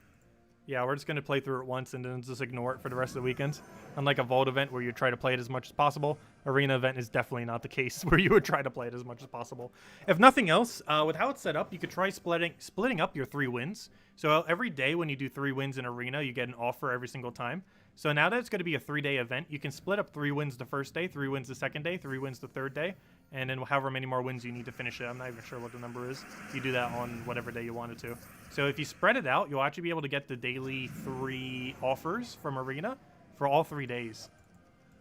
yeah, we're just going to play through it once and then just ignore it for the rest of the weekends. Unlike a Vault event where you try to play it as much as possible, Arena event is definitely not the case where you would try to play it as much as possible. If nothing else, with how it's set up, you could try splitting up your 3 wins. So every day when you do 3 wins in Arena, you get an offer every single time. So now that it's going to be a 3-day event, you can split up 3 wins the first day, 3 wins the second day, 3 wins the third day, and then however many more wins you need to finish it. I'm not even sure what the number is. You do that on whatever day you wanted to. So if you spread it out, you'll actually be able to get the daily 3 offers from Arena for all 3 days.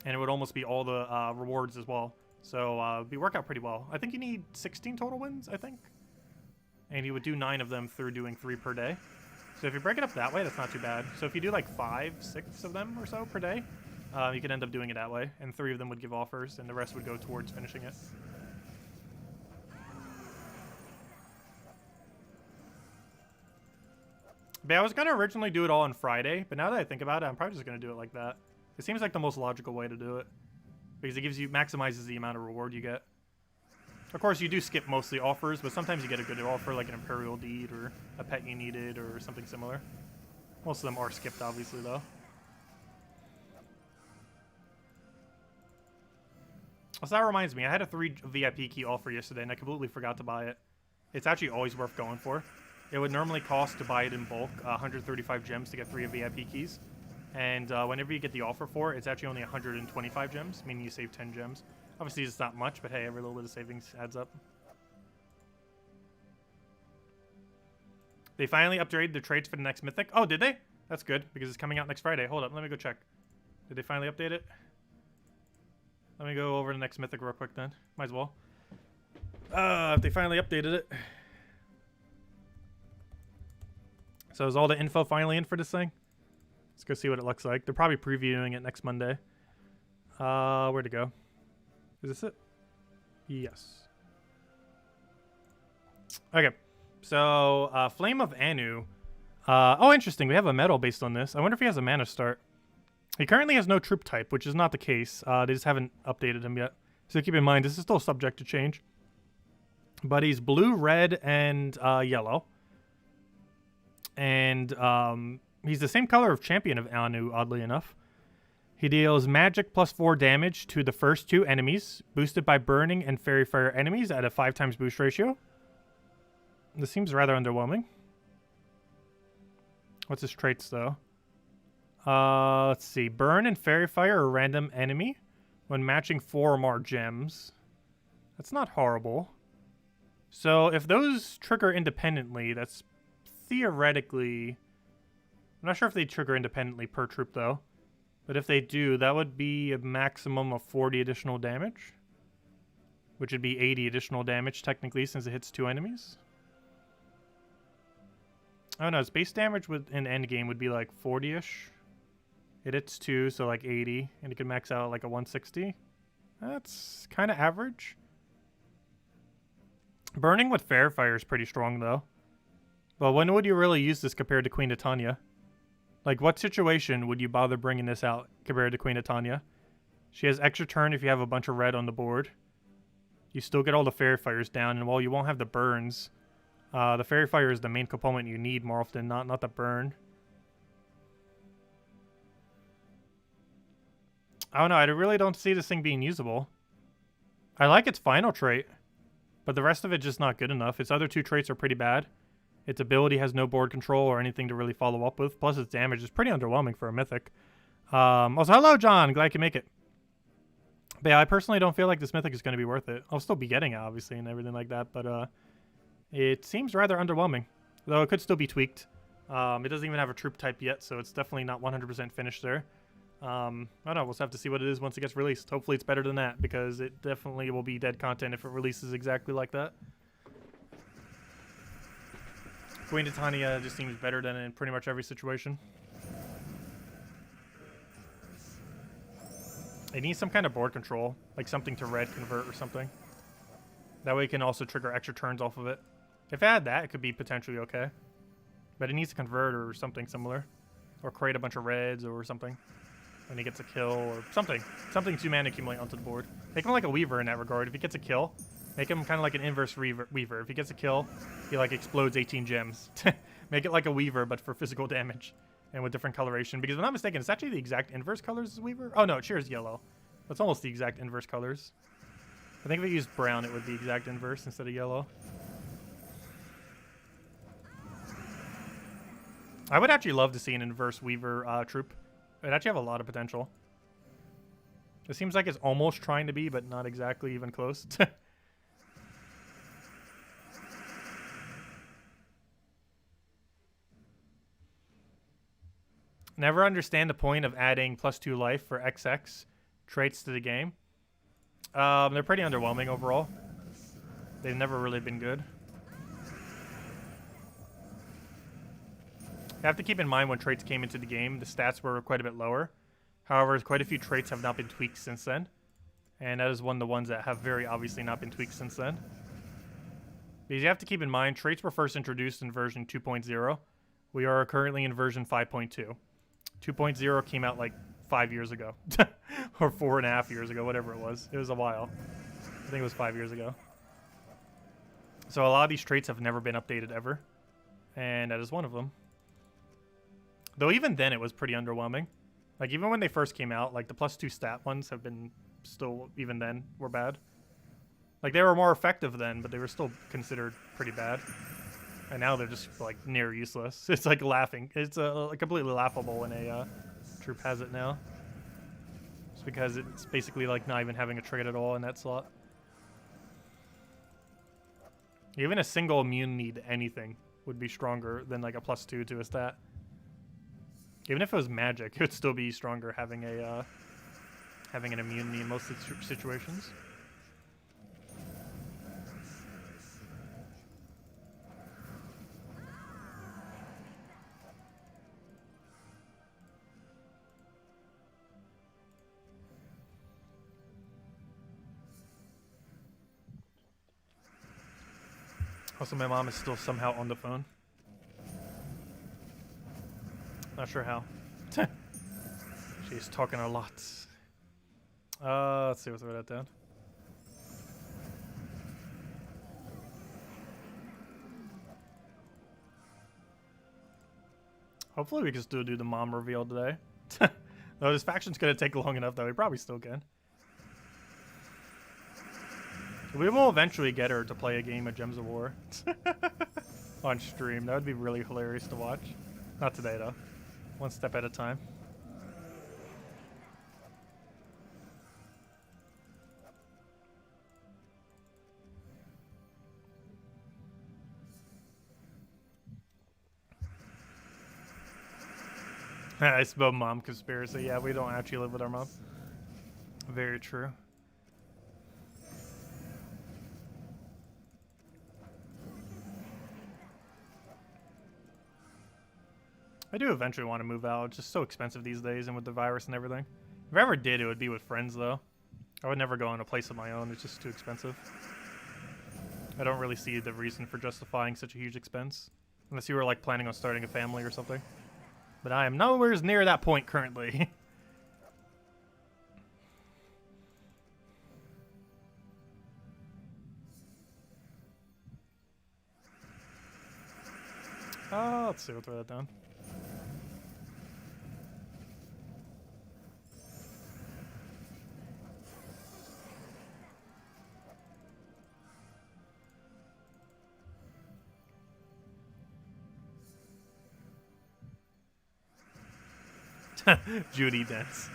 And it would almost be all the rewards as well. So it would work out pretty well. I think you need 16 total wins, I think. And you would do 9 of them through doing 3 per day. So if you break it up that way, that's not too bad. So if you do like 5, 6 of them or so per day, you could end up doing it that way. And 3 of them would give offers, and the rest would go towards finishing it. But I was going to originally do it all on Friday, but now that I think about it, I'm probably just going to do it like that. It seems like the most logical way to do it. Because it maximizes the amount of reward you get. Of course, you do skip mostly offers, but sometimes you get a good offer like an Imperial Deed or a pet you needed or something similar. Most of them are skipped, obviously, though. Also, that reminds me, I had a 3 VIP key offer yesterday, and I completely forgot to buy it. It's actually always worth going for. It would normally cost to buy it in bulk 135 gems to get 3 VIP keys. And whenever you get the offer for it, it's actually only 125 gems, meaning you save 10 gems. Obviously, it's not much, but hey, every little bit of savings adds up. They finally upgraded the traits for the next Mythic. Oh, did they? That's good, because it's coming out next Friday. Hold up, let me go check. Did they finally update it? Let me go over the next Mythic real quick then. Might as well. If they finally updated it. So is all the info finally in for this thing? Let's go see what it looks like. They're probably previewing it next Monday. Where'd it go? Is this it? Yes. Okay. So, Flame of Anu. Oh, interesting. We have a medal based on this. I wonder if he has a mana start. He currently has no troop type, which is not the case. They just haven't updated him yet. So keep in mind, this is still subject to change. But he's blue, red, and yellow. And he's the same color of Champion of Anu, oddly enough. He deals magic plus 4 damage to the first 2 enemies, boosted by burning and fairy fire enemies at a 5x boost ratio. This seems rather underwhelming. What's his traits, though? Let's see. Burn and fairy fire a random enemy when matching 4 or more gems. That's not horrible. So if those trigger independently, that's theoretically... I'm not sure if they trigger independently per troop, though. But if they do, that would be a maximum of 40 additional damage. Which would be 80 additional damage, technically, since it hits 2 enemies. Oh no, its base damage in endgame would be like 40-ish. It hits 2, so like 80. And it can max out like a 160. That's kind of average. Burning with Fair Fire is pretty strong, though. But when would you really use this compared to Queen of Tanya? Like, what situation would you bother bringing this out compared to Queen of Tanya? She has extra turn if you have a bunch of red on the board. You still get all the Fairy Fires down, and while you won't have the burns, the Fairy Fire is the main component you need more often, not the burn. I don't know, I really don't see this thing being usable. I like its final trait, but the rest of it just not good enough. Its other 2 traits are pretty bad. Its ability has no board control or anything to really follow up with. Plus, its damage is pretty underwhelming for a mythic. Also, hello, John. Glad you can make it. But yeah, I personally don't feel like this mythic is going to be worth it. I'll still be getting it, obviously, and everything like that. But it seems rather underwhelming. Though it could still be tweaked. It doesn't even have a troop type yet, so it's definitely not 100% finished there. I don't know. We'll just have to see what it is once it gets released. Hopefully it's better than that, because it definitely will be dead content if it releases exactly like that. Queen Titania just seems better than in pretty much every situation. It needs some kind of board control, like something to red convert or something. That way it can also trigger extra turns off of it. If it had that, it could be potentially okay. But it needs to convert or something similar. Or create a bunch of reds or something. And he gets a kill or something. Something to mana accumulate onto the board. Make him like a Weaver in that regard. If he gets a kill, make him kind of like an inverse Weaver. If he gets a kill, he like explodes 18 gems. Make it like a Weaver, but for physical damage. And with different coloration. Because if I'm not mistaken, it's actually the exact inverse colors as Weaver. Oh no, it shares yellow. It's almost the exact inverse colors. I think if we used brown, it would be exact inverse instead of yellow. I would actually love to see an inverse Weaver troop. It'd actually have a lot of potential. It seems like it's almost trying to be, but not exactly even close. Never understand the point of adding +2 life for XX traits to the game. They're pretty underwhelming overall. They've never really been good. You have to keep in mind when traits came into the game, the stats were quite a bit lower. However, quite a few traits have not been tweaked since then. And that is one of the ones that have very obviously not been tweaked since then. Because you have to keep in mind, traits were first introduced in version 2.0. We are currently in version 5.2. 2.0 came out like 5 years ago. Or 4.5 years ago, whatever it was. It was a while. I think it was 5 years ago. So a lot of these traits have never been updated ever. And that is one of them. Though even then it was pretty underwhelming. Like even when they first came out, like the +2 stat ones have been still, even then, were bad. Like they were more effective then, but they were still considered pretty bad. And now they're just like near useless. It's like laughing. It's completely laughable when a troop has it now. Just because it's basically like not even having a trait at all in that slot. Even a single immunity to anything would be stronger than like a +2 to a stat. Even if it was magic, it would still be stronger having a having an immunity in most situations. Also, my mom is still somehow on the phone. Not sure how. She's talking a lot. Let's see, what's that down. Hopefully we can still do the mom reveal today. Though this faction's gonna take long enough, though. We probably still can. We will eventually get her to play a game of Gems of War. On stream. That would be really hilarious to watch. Not today, though. One step at a time. IsabelMom conspiracy. Yeah, we don't actually live with our mom. Very true. I do eventually want to move out. It's just so expensive these days, and with the virus and everything. If I ever did, it would be with friends, though. I would never go in a place of my own. It's just too expensive. I don't really see the reason for justifying such a huge expense. Unless you were, like, planning on starting a family or something. But I am nowhere near that point currently. Let's see. We'll throw that down. Judy dance.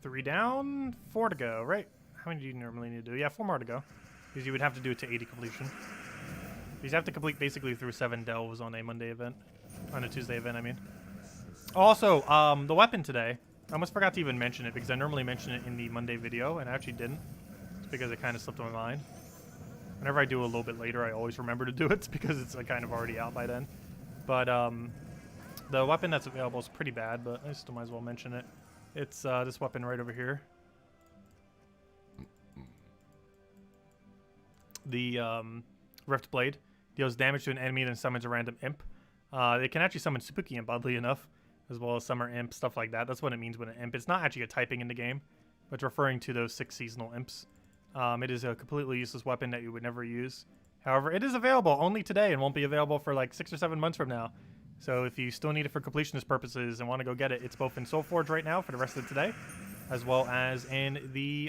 Three down, 4 to go, right? How many do you normally need to do? Yeah, 4 more to go. Because you would have to do it to 80 completion. You have to complete basically through 7 delves on a Monday event. On a Tuesday event, I mean. Also, the weapon today. I almost forgot to even mention it because I normally mention it in the Monday video, and I actually didn't. It's because it kind of slipped on my mind. Whenever I do a little bit later, I always remember to do it because it's kind of already out by then. But the weapon that's available is pretty bad, but I still might as well mention it. It's this weapon right over here. The Rift Blade deals damage to an enemy then summons a random imp. It can actually summon Spooky Imp, oddly enough, as well as Summer Imp, stuff like that. That's what it means when an imp. It's not actually a typing in the game, but it's referring to those 6 seasonal imps. It is a completely useless weapon that you would never use. However, it is available only today and won't be available for like 6 or 7 months from now. So if you still need it for completionist purposes and want to go get it, it's both in Soulforge right now for the rest of today, as well as in the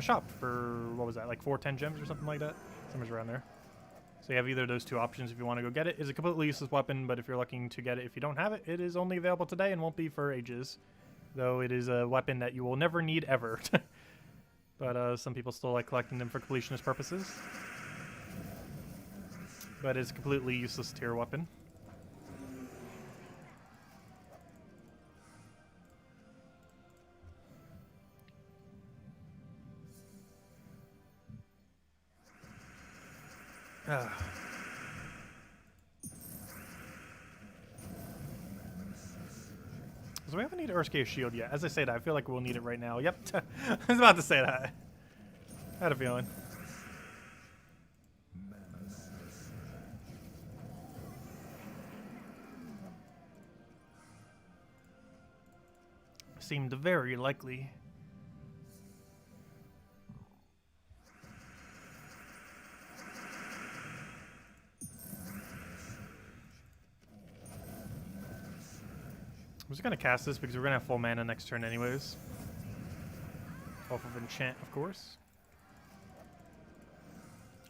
shop for, what was that, like 410 gems or something like that? Somewhere around there. So you have either of those 2 options if you want to go get it. It's a completely useless weapon, but if you're looking to get it, if you don't have it, it is only available today and won't be for ages. Though it is a weapon that you will never need ever. But some people still like collecting them for completionist purposes. But it's a completely useless tier weapon. So we haven't needed Urska's shield yet. As I say that, I feel like we'll need it right now. Yep. I was about to say that. I had a feeling. Seemed very likely. I'm just going to cast this because we're going to have full mana next turn anyways. Off of enchant, of course.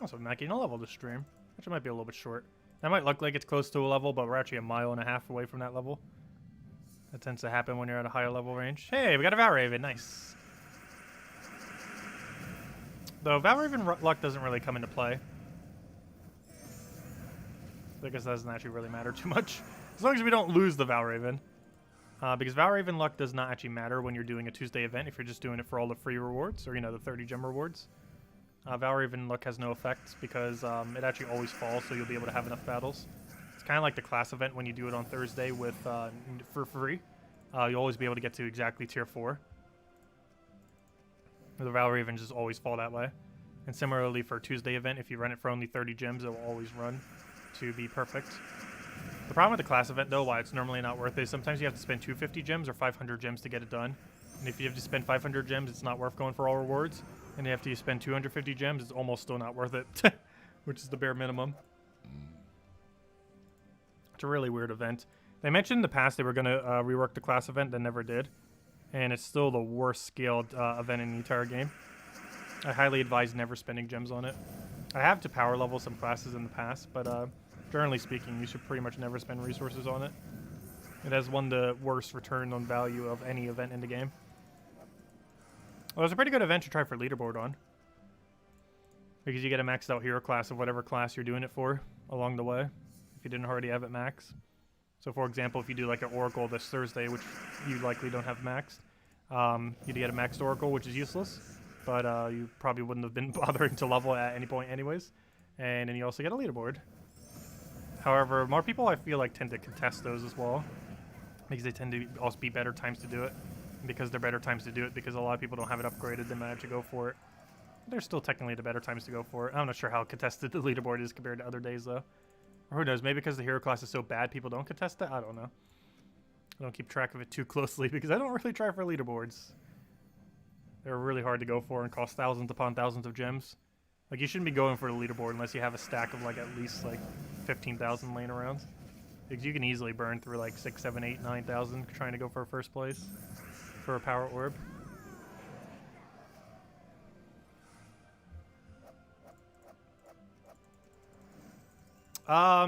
Also, I'm not getting a level this stream, which might be a little bit short. That might look like it's close to a level, but we're actually 1.5 miles away from that level. That tends to happen when you're at a higher level range. Hey, we got a Valraven. Nice. Though Valraven luck doesn't really come into play. I guess that doesn't actually really matter too much. As long as we don't lose the Valraven. Because Valraven luck does not actually matter when you're doing a Tuesday event if you're just doing it for all the free rewards, or, you know, the 30 gem rewards. Valraven luck has no effect because it actually always falls, so you'll be able to have enough battles. It's kind of like the class event when you do it on Thursday with for free. You'll always be able to get to exactly tier 4. The Valraven just always fall that way. And similarly for Tuesday event, if you run it for only 30 gems, it will always run to be perfect. The problem with the class event, though, why it's normally not worth it, is sometimes you have to spend 250 gems or 500 gems to get it done. And if you have to spend 500 gems, it's not worth going for all rewards. And if you spend 250 gems, it's almost still not worth it, which is the bare minimum. It's a really weird event. They mentioned in the past they were going to rework the class event, they never did. And it's still the worst scaled event in the entire game. I highly advise never spending gems on it. I have to power level some classes in the past, but generally speaking, you should pretty much never spend resources on it. It has one of the worst return on value of any event in the game. Well, it's a pretty good event to try for leaderboard on. Because you get a maxed out hero class of whatever class you're doing it for along the way, if you didn't already have it maxed. So for example, if you do like an Oracle this Thursday, which you likely don't have maxed, you'd get a maxed Oracle, which is useless, but you probably wouldn't have been bothering to level at any point anyways. And then you also get a leaderboard. However, more people I feel like tend to contest those as well, because they tend to also be better times to do it. And because they're better times to do it, because a lot of people don't have it upgraded, they might have to go for it. They're still technically the better times to go for it. I'm not sure how contested the leaderboard is compared to other days, though. Or who knows, maybe because the hero class is so bad, people don't contest it? I don't know. I don't keep track of it too closely, because I don't really try for leaderboards. They're really hard to go for and cost thousands upon thousands of gems. Like, you shouldn't be going for the leaderboard unless you have a stack of, like, at least, like, 15,000 laying around. Because you can easily burn through, like, 6, 7, 8, 9,000 trying to go for a first place for a power orb.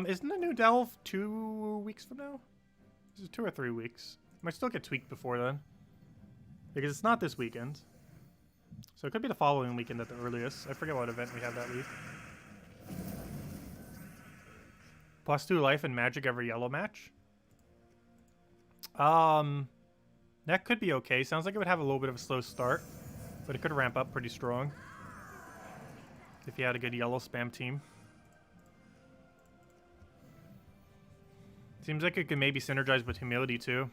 Isn't the new Delve 2 weeks from now? Is it 2 or 3 weeks? Might still get tweaked before then. Because it's not this weekend. So it could be the following weekend at the earliest. I forget what event we have that week. +2 life and magic every yellow match. That could be okay. Sounds like it would have a little bit of a slow start. But it could ramp up pretty strong. If you had a good yellow spam team. Seems like it could maybe synergize with humility too.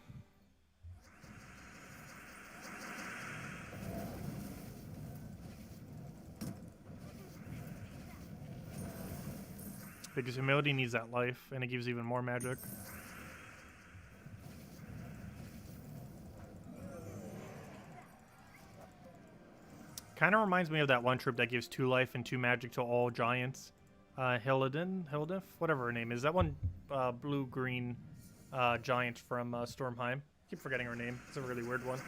Because humility needs that life, and it gives even more magic. Kind of reminds me of that one troop that gives 2 life and 2 magic to all giants. Hildif, whatever her name is. That one blue-green giant from Stormheim. I keep forgetting her name. It's a really weird one.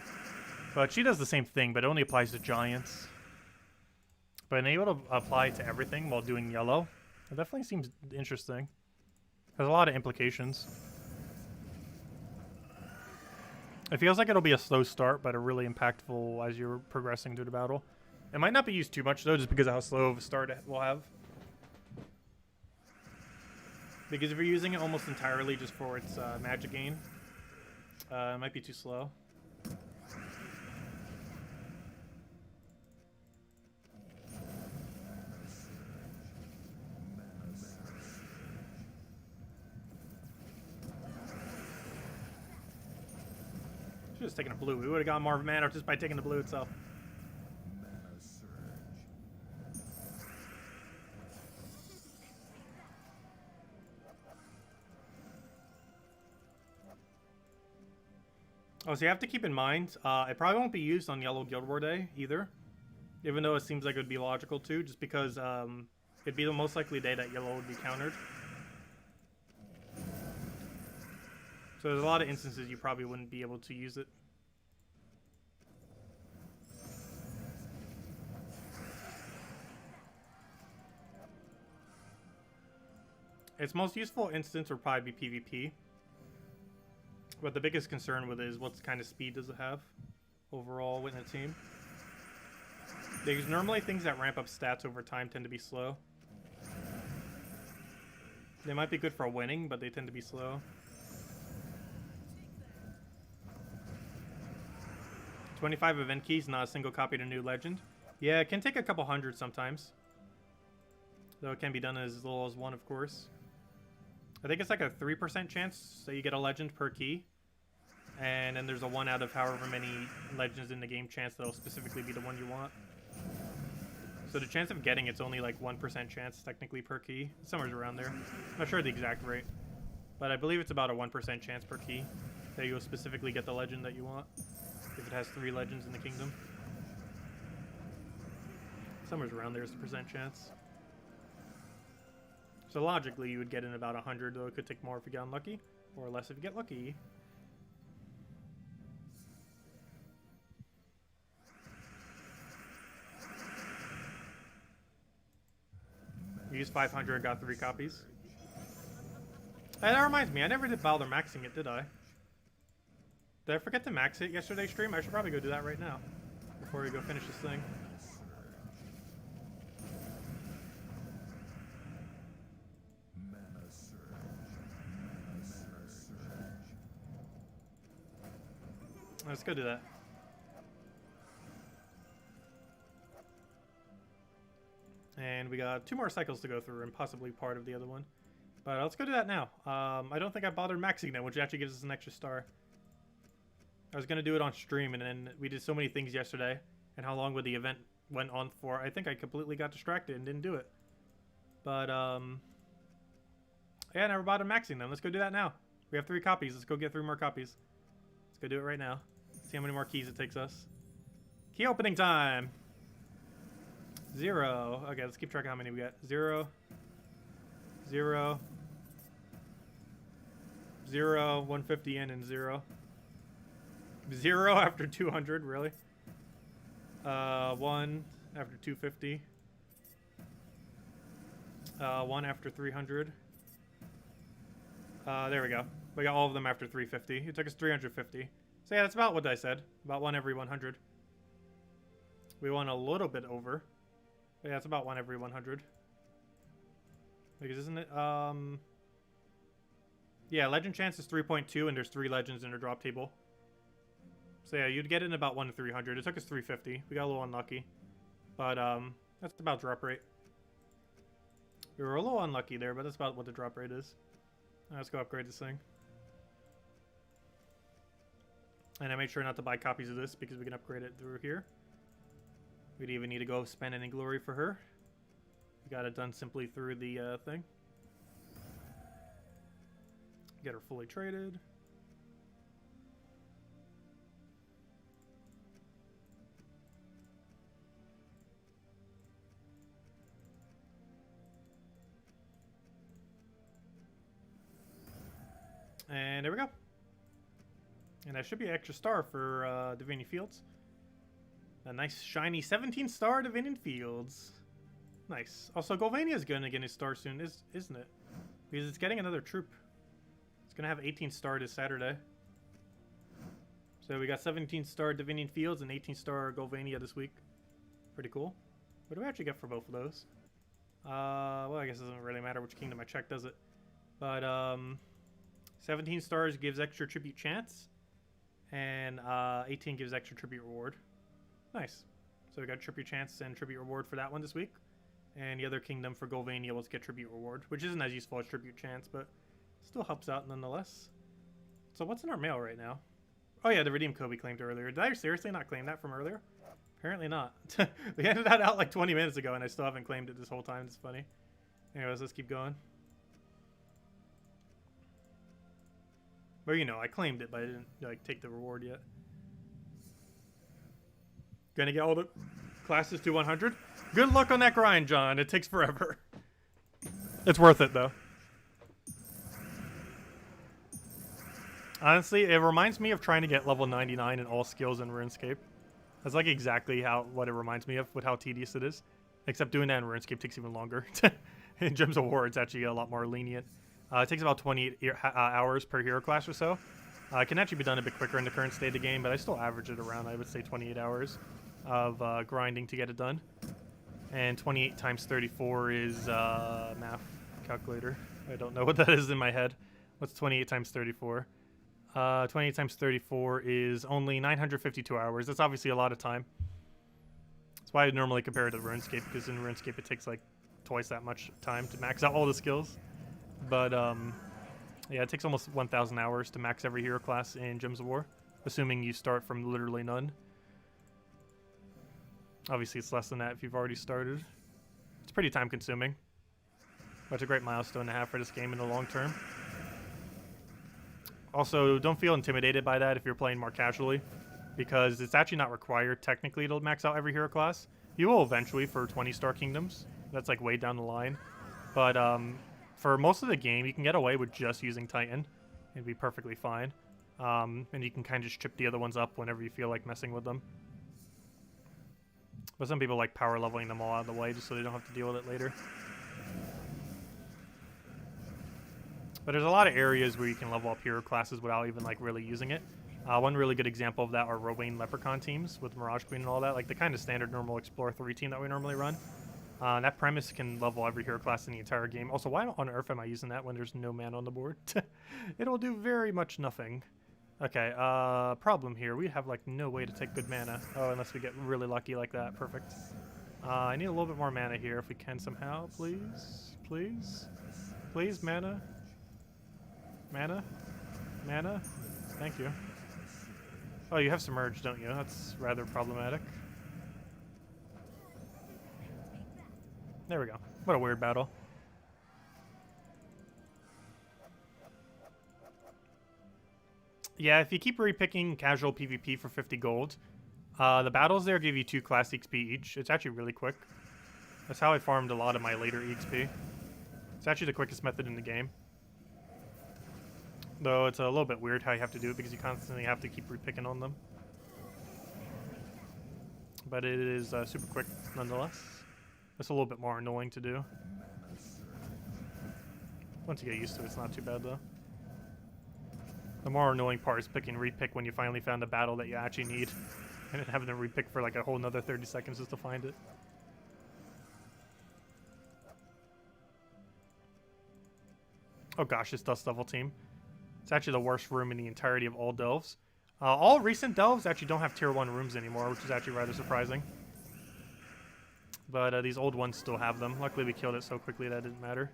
But she does the same thing, but it only applies to giants. But able to apply to everything while doing yellow. It definitely seems interesting. Has a lot of implications. It feels like it'll be a slow start, but a really impactful as you're progressing through the battle. It might not be used too much, though, just because of how slow of a start it will have. Because if you're using it almost entirely just for its magic gain, it might be too slow. Should have taken a blue. We would have gotten more mana just by taking the blue itself. Oh, so you have to keep in mind, it probably won't be used on Yellow Guild War Day either. Even though it seems like it would be logical to, just because it'd be the most likely day that Yellow would be countered. So there's a lot of instances you probably wouldn't be able to use it. Its most useful instance would probably be PvP. But the biggest concern with it is what kind of speed does it have overall within a team. Because normally things that ramp up stats over time tend to be slow. They might be good for winning, but they tend to be slow. 25 event keys, not a single copy to new legend. Yeah, it can take a couple hundred sometimes. Though it can be done as little as 1, of course. I think it's like a 3% chance that you get a legend per key. And then there's a 1 out of however many legends in the game chance that'll specifically be the one you want. So the chance of getting it's only like 1% chance technically per key. Somewhere around there. I'm not sure the exact rate. But I believe it's about a 1% chance per key that you'll specifically get the legend that you want. If it has 3 legends in the kingdom. Somewhere around there is the percent chance. So logically you would get in about 100, though it could take more if you get unlucky. Or less if you get lucky. You used 500 and got 3 copies. Hey, that reminds me, I never did bother maxing it, did I? Did I forget to max it yesterday's stream? I should probably go do that right now. Before we go finish this thing. Let's go do that. And we got 2 more cycles to go through and possibly part of the other one. But let's go do that now. I don't think I bothered maxing that, which actually gives us an extra star. I was going to do it on stream, and then we did so many things yesterday. And how long would the event went on for? I think I completely got distracted and didn't do it. But, yeah, never bothered maxing them. Let's go do that now. We have 3 copies. Let's go get 3 more copies. Let's go do it right now. See how many more keys it takes us. Key opening time! 0. Okay, let's keep track of how many we got. 0, 0, 0, 150 in and 0. 0 after 200, really? 1 after 250. 1 after 300. There we go. We got all of them after 350. It took us 350. So yeah, that's about what I said. About 1 every 100. We won a little bit over. But yeah, it's about 1 every 100. Because isn't it? Yeah, legend chance is 3.2 and there's 3 legends in our drop table. So yeah, you'd get it in about 1 to 300. It took us 350. We got a little unlucky. But that's about drop rate. We were a little unlucky there, but that's about what the drop rate is. Let's go upgrade this thing. And I made sure not to buy copies of this because we can upgrade it through here. We didn't even need to go spend any glory for her. We got it done simply through the thing. Get her fully traded. And there we go. And that should be an extra star for Divinian Fields. A nice shiny 17-star Divinian Fields. Nice. Also, Golvania is going to get a star soon, isn't it? Because it's getting another troop. It's going to have 18-star this Saturday. So we got 17-star Divinian Fields and 18-star Golvania this week. Pretty cool. What do we actually get for both of those? Well, I guess it doesn't really matter which kingdom I check, does it? But 17 stars gives extra tribute chance, and 18 gives extra tribute reward. Nice. So we got tribute chance and tribute reward for that one this week. And the other kingdom for Golvania will get tribute reward, which isn't as useful as tribute chance, but still helps out nonetheless. So what's in our mail right now? Oh yeah, the redeem code we claimed earlier. Did I seriously not claim that from earlier? Apparently not. We handed that out like 20 minutes ago, and I still haven't claimed it this whole time. It's funny. Anyways, let's keep going. But you know, I claimed it, but I didn't like take the reward yet. Gonna get all the classes to 100. Good luck on that grind, John. It takes forever. It's worth it, though. Honestly, it reminds me of trying to get level 99 in all skills in RuneScape. That's like exactly what it reminds me of with how tedious it is. Except doing that in RuneScape takes even longer. In Gems of War, it's actually a lot more lenient. It takes about 28 hours per hero class or so. It can actually be done a bit quicker in the current state of the game, but I still average it around, I would say, 28 hours of grinding to get it done. And 28 times 34 is math calculator. I don't know what that is in my head. What's 28 times 34? 28 times 34 is only 952 hours. That's obviously a lot of time. That's why I normally compare it to RuneScape, because in RuneScape it takes like twice that much time to max out all the skills. But yeah, it takes almost 1,000 hours to max every hero class in Gems of War, assuming you start from literally none. Obviously, it's less than that if you've already started. It's pretty time consuming. But it's a great milestone to have for this game in the long term. Also, don't feel intimidated by that if you're playing more casually, because it's actually not required technically to max out every hero class. You will eventually for 20-star kingdoms. That's like way down the line. But for most of the game, you can get away with just using Titan. It'd be perfectly fine. And you can kind of just chip the other ones up whenever you feel like messing with them. But some people like power leveling them all out of the way just so they don't have to deal with it later. But there's a lot of areas where you can level up hero classes without even like really using it. One really good example of that are Rowain Leprechaun teams with Mirage Queen and all that. Like the kind of standard normal Explorer 3 team that we normally run. That premise can level every hero class in the entire game. Also, why on earth am I using that when there's no mana on the board? It'll do very much nothing. Okay, problem here. We have, like, no way to take good mana. Oh, unless we get really lucky like that. Perfect. I need a little bit more mana here if we can somehow. Please? Please? Please, mana? Mana? Mana? Thank you. Oh, you have Submerge, don't you? That's rather problematic. There we go. What a weird battle. Yeah, if you keep repicking casual PvP for 50 gold, the battles there give you 2 class XP each. It's actually really quick. That's how I farmed a lot of my later EXP. It's actually the quickest method in the game. Though it's a little bit weird how you have to do it because you constantly have to keep repicking on them. But it is super quick nonetheless. It's a little bit more annoying to do. Once you get used to it, it's not too bad though. The more annoying part is picking repick when you finally found a battle that you actually need. And then having to repick for like a whole nother 30 seconds just to find it. Oh gosh, this Dust Devil team. It's actually the worst room in the entirety of all delves. All recent delves actually don't have tier 1 rooms anymore, which is actually rather surprising. But these old ones still have them. Luckily we killed it so quickly that didn't matter.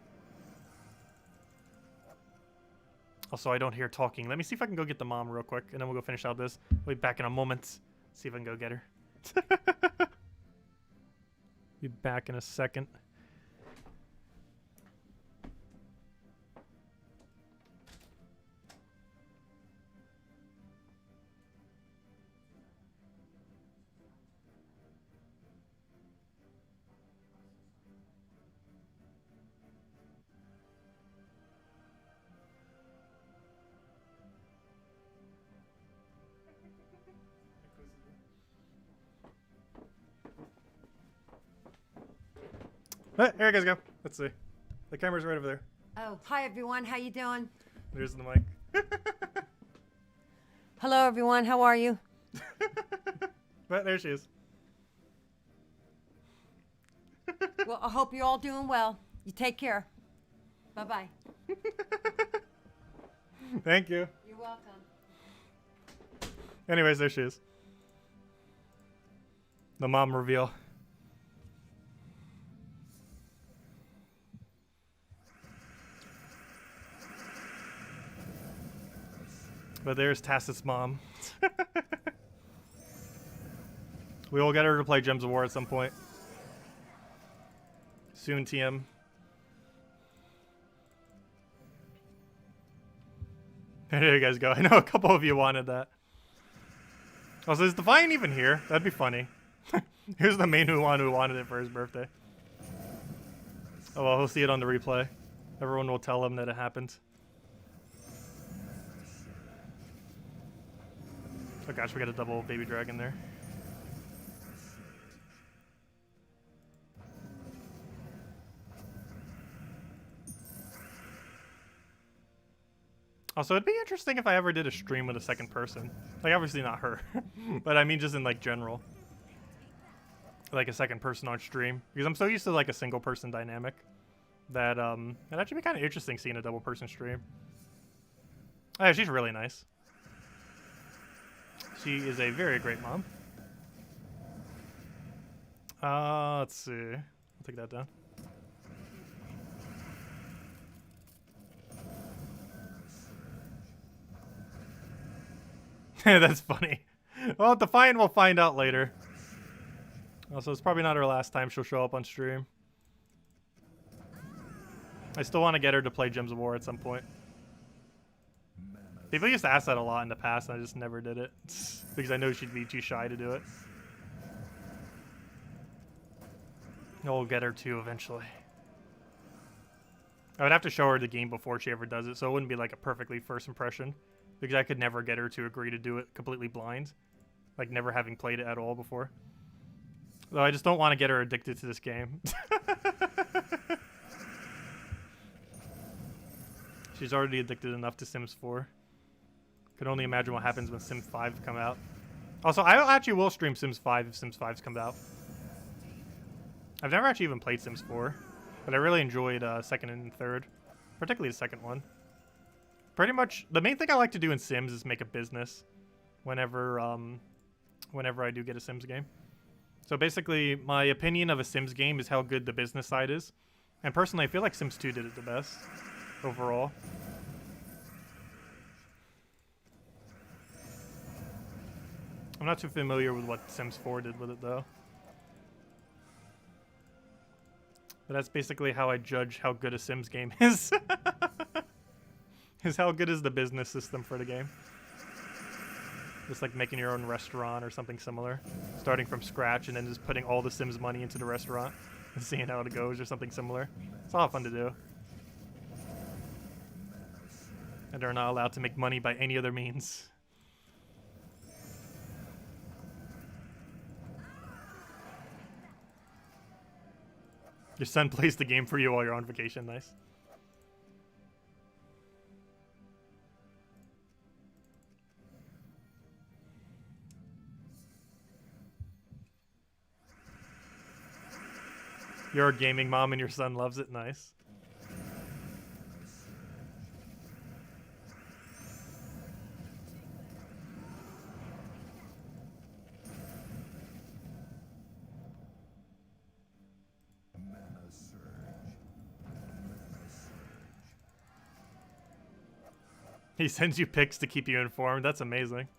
Also, I don't hear talking. Let me see if I can go get the mom real quick, and then we'll go finish out this. We'll be back in a moment. See if I can go get her. Be back in a second. Here you guys go. Let's see. The camera's right over there. Oh, hi everyone. How you doing? There's the mic. Hello everyone. How are you? But there she is. Well, I hope you're all doing well. You take care. Bye-bye. Thank you. You're welcome. Anyways, there she is. The mom reveal. But there's Tacet's mom. We will get her to play Gems of War at some point. Soon, TM. There you guys go. I know a couple of you wanted that. Also, is Defiant even here? That'd be funny. Here's the main who wanted it for his birthday. Oh well, he'll see it on the replay. Everyone will tell him that it happened. Oh gosh, we got a double baby dragon there. Also, it'd be interesting if I ever did a stream with a second person. Like, obviously not her. But I mean just in, like, general. Like, a second person on stream. Because I'm so used to, like, a single person dynamic. That, it'd actually be kind of interesting seeing a double person stream. Oh, yeah, she's really nice. She is a very great mom. Let's see. I'll take that down. That's funny. Well, Defiant we'll find out later. Also, it's probably not her last time she'll show up on stream. I still want to get her to play Gems of War at some point. People used to ask that a lot in the past, and I just never did it. Because I know she'd be too shy to do it. We'll get her to eventually. I would have to show her the game before she ever does it, so it wouldn't be like a perfectly first impression. Because I could never get her to agree to do it completely blind. Like, never having played it at all before. Though I just don't want to get her addicted to this game. She's already addicted enough to Sims 4. Could only imagine what happens when Sims 5 come out. Also, I actually will stream Sims 5 if Sims 5 comes out. I've never actually even played Sims 4. But I really enjoyed second and third. Particularly the second one. Pretty much, the main thing I like to do in Sims is make a business whenever I do get a Sims game. So basically, my opinion of a Sims game is how good the business side is. And personally, I feel like Sims 2 did it the best overall. I'm not too familiar with what Sims 4 did with it, though. But that's basically how I judge how good a Sims game is. Is how good is the business system for the game. Just like making your own restaurant or something similar. Starting from scratch and then just putting all the Sims money into the restaurant. and seeing how it goes or something similar. It's a lot of fun to do. And they're not allowed to make money by any other means. Your son plays the game for you while you're on vacation. Nice. You're a gaming mom and your son loves it. Nice. He sends you pics to keep you informed. That's amazing.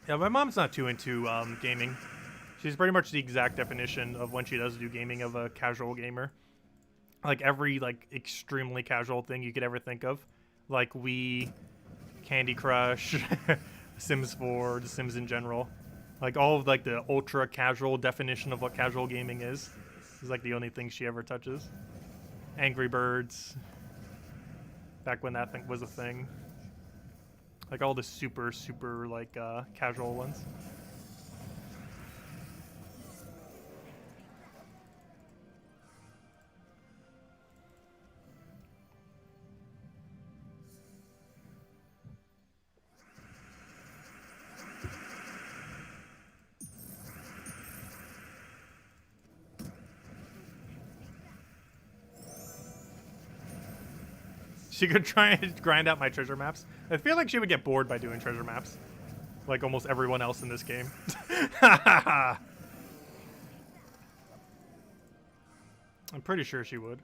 Yeah, my mom's not too into gaming. She's pretty much the exact definition of when she does do gaming of a casual gamer. Like every extremely casual thing you could ever think of. Like Wii, Candy Crush, Sims 4, The Sims in general. Like all of the ultra casual definition of what casual gaming is like the only thing she ever touches. Angry Birds. Back when that thing was a thing. Like all the super casual ones. She could try and grind out my treasure maps. I feel like she would get bored by doing treasure maps. Like almost everyone else in this game. I'm pretty sure she would.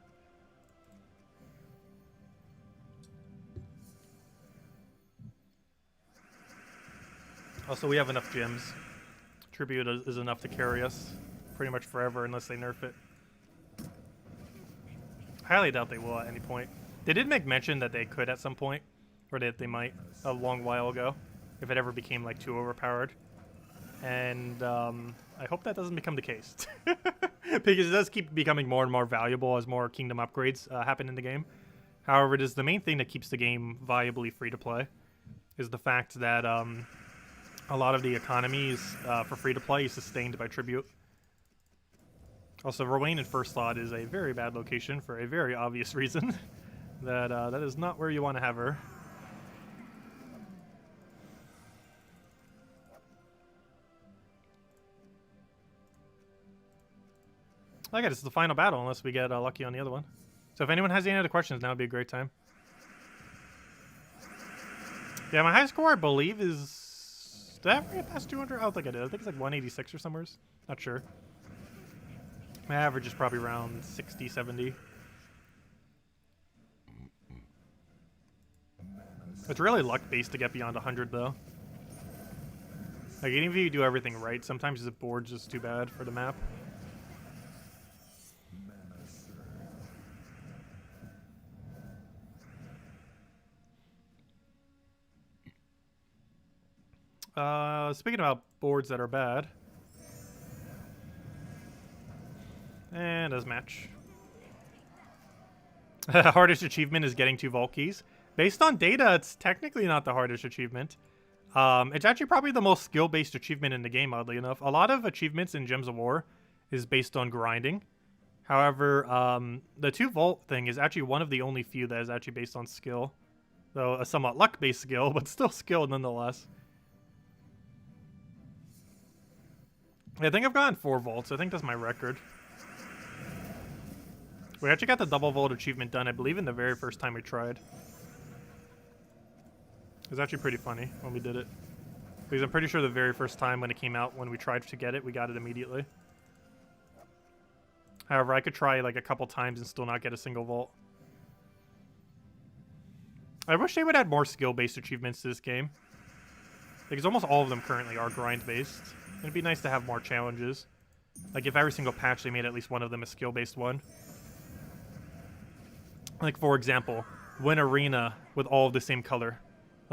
Also, we have enough gems. Tribute is enough to carry us pretty much forever unless they nerf it. Highly doubt they will at any point. They did make mention that they could at some point, or that they might a long while ago, if it ever became too overpowered. And I hope that doesn't become the case, because it does keep becoming more and more valuable as more kingdom upgrades happen in the game. However, it is the main thing that keeps the game viably free to play, is the fact that a lot of the economies for free to play is sustained by tribute. Also, Rowan in First Slot is a very bad location for a very obvious reason. That is not where you want to have her. Okay, this is the final battle unless we get lucky on the other one. So if anyone has any other questions, now would be a great time. Yeah, my high score, I believe, is... Did I ever get past 200? I don't think I did. I think it's 186 or somewhere. Not sure. My average is probably around 60, 70. It's really luck-based to get beyond 100, though. Even if you do everything right, sometimes the board's just too bad for the map. Speaking about boards that are bad. And as match. Hardest achievement is getting 2 vault keys. Based on data, it's technically not the hardest achievement. It's actually probably the most skill-based achievement in the game, oddly enough. A lot of achievements in Gems of War is based on grinding. However, the 2 vault thing is actually one of the only few that is actually based on skill. Though a somewhat luck-based skill, but still skill nonetheless. I think I've gotten 4 vaults. I think that's my record. We actually got the double vault achievement done, I believe, in the very first time we tried. It was actually pretty funny when we did it. Because I'm pretty sure the very first time when it came out, when we tried to get it, we got it immediately. However, I could try a couple times and still not get a single vault. I wish they would add more skill-based achievements to this game. Because almost all of them currently are grind-based. It'd be nice to have more challenges. If every single patch they made at least one of them a skill-based one. For example, win arena with all of the same color.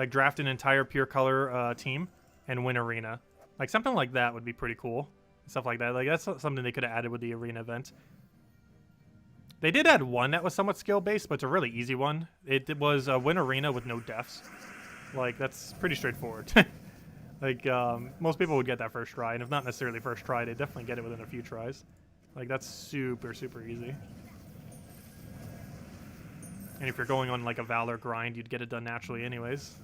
Draft an entire pure color team and win arena. Like something like that would be pretty cool. Stuff like that. Like that's something they could have added with the arena event. They did add one that was somewhat skill-based, but it's a really easy one. It was win arena with no deaths. Like, that's pretty straightforward. Like, most people would get that first try, and if not necessarily first try, they definitely get it within a few tries. Like, that's super, super easy. And if you're going on, like, a Valor grind, you'd get it done naturally anyways.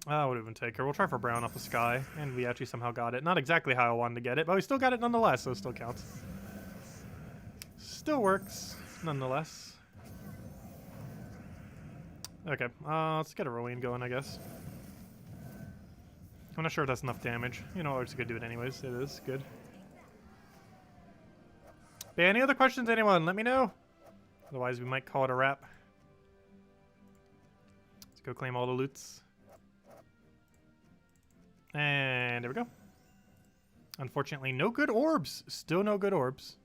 What even take her? We'll try for brown off the sky, and we actually somehow got it. Not exactly how I wanted to get it, but we still got it nonetheless, so it still counts. Still works, nonetheless. Okay, let's get a Ruin going, I guess. I'm not sure if that's enough damage. You know, it's good to do it anyways. It is good. But any other questions, anyone? Let me know. Otherwise, we might call it a wrap. Let's go claim all the loots. And there we go. Unfortunately, no good orbs. Still no good orbs.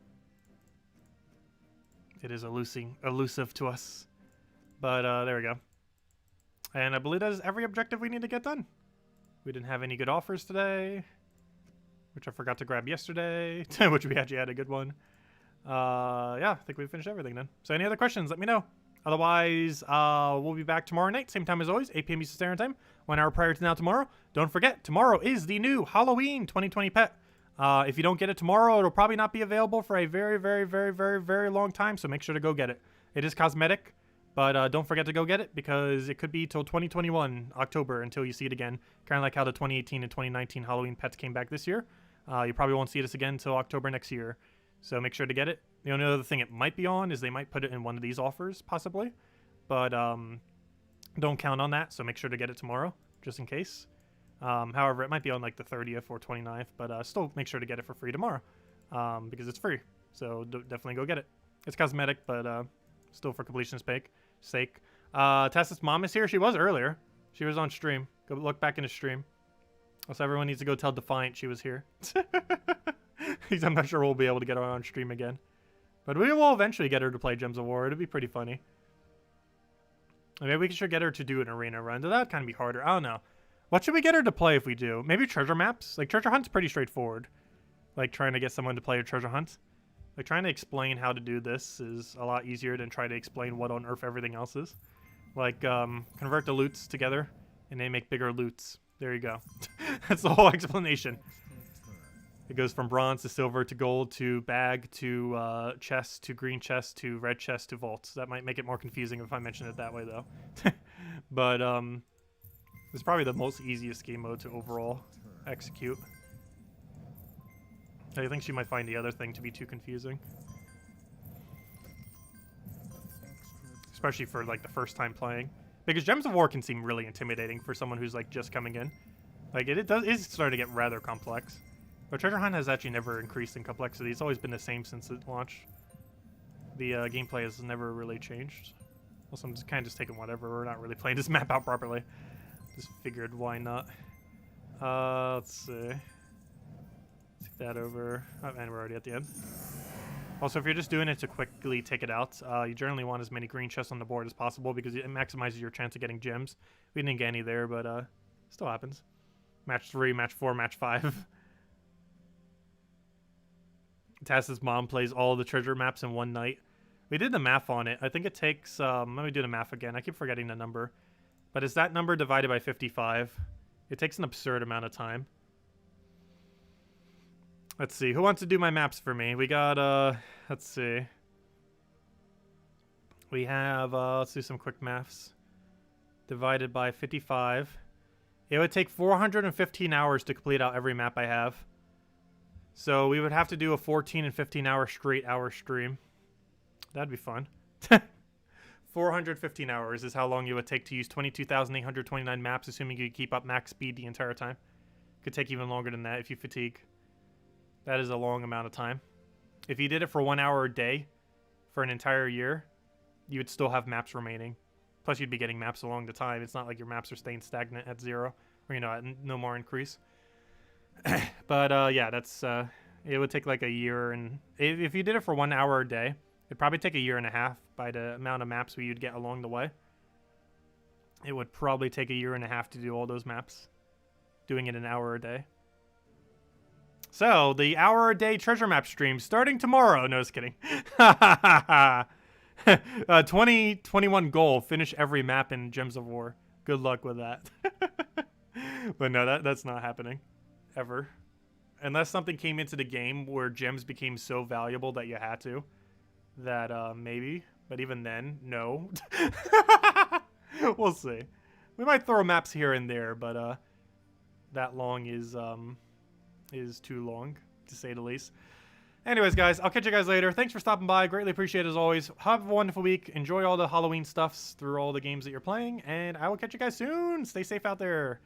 It is elusive to us. But there we go. And I believe that is every objective we need to get done. We didn't have any good offers today, which I forgot to grab yesterday, which we actually had a good one. Yeah, I think we finished everything then. So any other questions, let me know. Otherwise, we'll be back tomorrow night, same time as always, 8 p.m. Eastern Standard Time, 1 hour prior to now tomorrow. Don't forget, tomorrow is the new Halloween 2020 pet. If you don't get it tomorrow, it'll probably not be available for a very, very, very, very, very long time, so make sure to go get it. It is cosmetic, but don't forget to go get it because it could be till 2021, October, until you see it again. Kind of like how the 2018 and 2019 Halloween pets came back this year. You probably won't see this again until October next year. So make sure to get it. The only other thing it might be on is they might put it in one of these offers, possibly. But don't count on that, so make sure to get it tomorrow, just in case. However, it might be on like the 30th or 29th, but still make sure to get it for free tomorrow because it's free. So definitely go get it. It's cosmetic, but still for completion's sake. Tacet's mom is here. She was earlier. She was on stream. Go look back in the stream. Also, everyone needs to go tell Defiant she was here. I'm not sure we'll be able to get her on stream again. But we will eventually get her to play Gems of War. It'll be pretty funny. Maybe we should get her to do an arena run. That'd kind of be harder. I don't know. What should we get her to play if we do? Maybe treasure maps? Like, treasure hunt's pretty straightforward. Like, trying to get someone to play a treasure hunt. Like, trying to explain how to do this is a lot easier than trying to explain what on earth everything else is. Like, convert the loots together, and they make bigger loots. There you go. That's the whole explanation. It goes from bronze to silver to gold to bag to chest to green chest to red chest to vaults. That might make it more confusing if I mention it that way, though. But it's probably the most easiest game mode to overall execute. I think she might find the other thing to be too confusing. Especially for like the first time playing. Because Gems of War can seem really intimidating for someone who's like just coming in. Like it is starting to get rather complex. But Treasure Hunt has actually never increased in complexity. It's always been the same since it launched. The gameplay has never really changed. Also, I'm just kind of just taking whatever. We're not really playing this map out properly. Just figured why not. Let's see. Take that over. Oh, and we're already at the end. Also, if you're just doing it to quickly take it out, you generally want as many green chests on the board as possible because it maximizes your chance of getting gems. We didn't get any there, but still happens. Match 3, match 4, match 5. Taz's mom plays all the treasure maps in one night. We did the math on it. I think it takes, let me do the math again. I keep forgetting the number. But it's that number divided by 55. It takes an absurd amount of time. Let's see. Who wants to do my maps for me? We got, let's see. We have, let's do some quick maths. Divided by 55. It would take 415 hours to complete out every map I have. So we would have to do a 14 and 15 hour straight hour stream. That'd be fun. 415 hours is how long it would take to use 22,829 maps, assuming you keep up max speed the entire time. Could take even longer than that if you fatigue. That is a long amount of time. If you did it for 1 hour a day for an entire year, you would still have maps remaining. Plus, you'd be getting maps along the time. It's not like your maps are staying stagnant at 0, or, you know, at no more increase. But yeah, that's it would take like a year, and if you did it for 1 hour a day, it'd probably take a year and a half by the amount of maps you'd get along the way. it would probably take a year and a half to do all those maps, doing it an hour a day. So, the hour a day treasure map stream starting tomorrow. No, just kidding. 2021 goal, finish every map in Gems of War. Good luck with that. But no, that's not happening. Ever. Unless something came into the game where gems became so valuable that you had to. That, maybe. But even then, no. We'll see. We might throw maps here and there, but, that long is too long, to say the least. Anyways, guys, I'll catch you guys later. Thanks for stopping by. Greatly appreciate it as always. Have a wonderful week. Enjoy all the Halloween stuffs through all the games that you're playing, and I will catch you guys soon. Stay safe out there.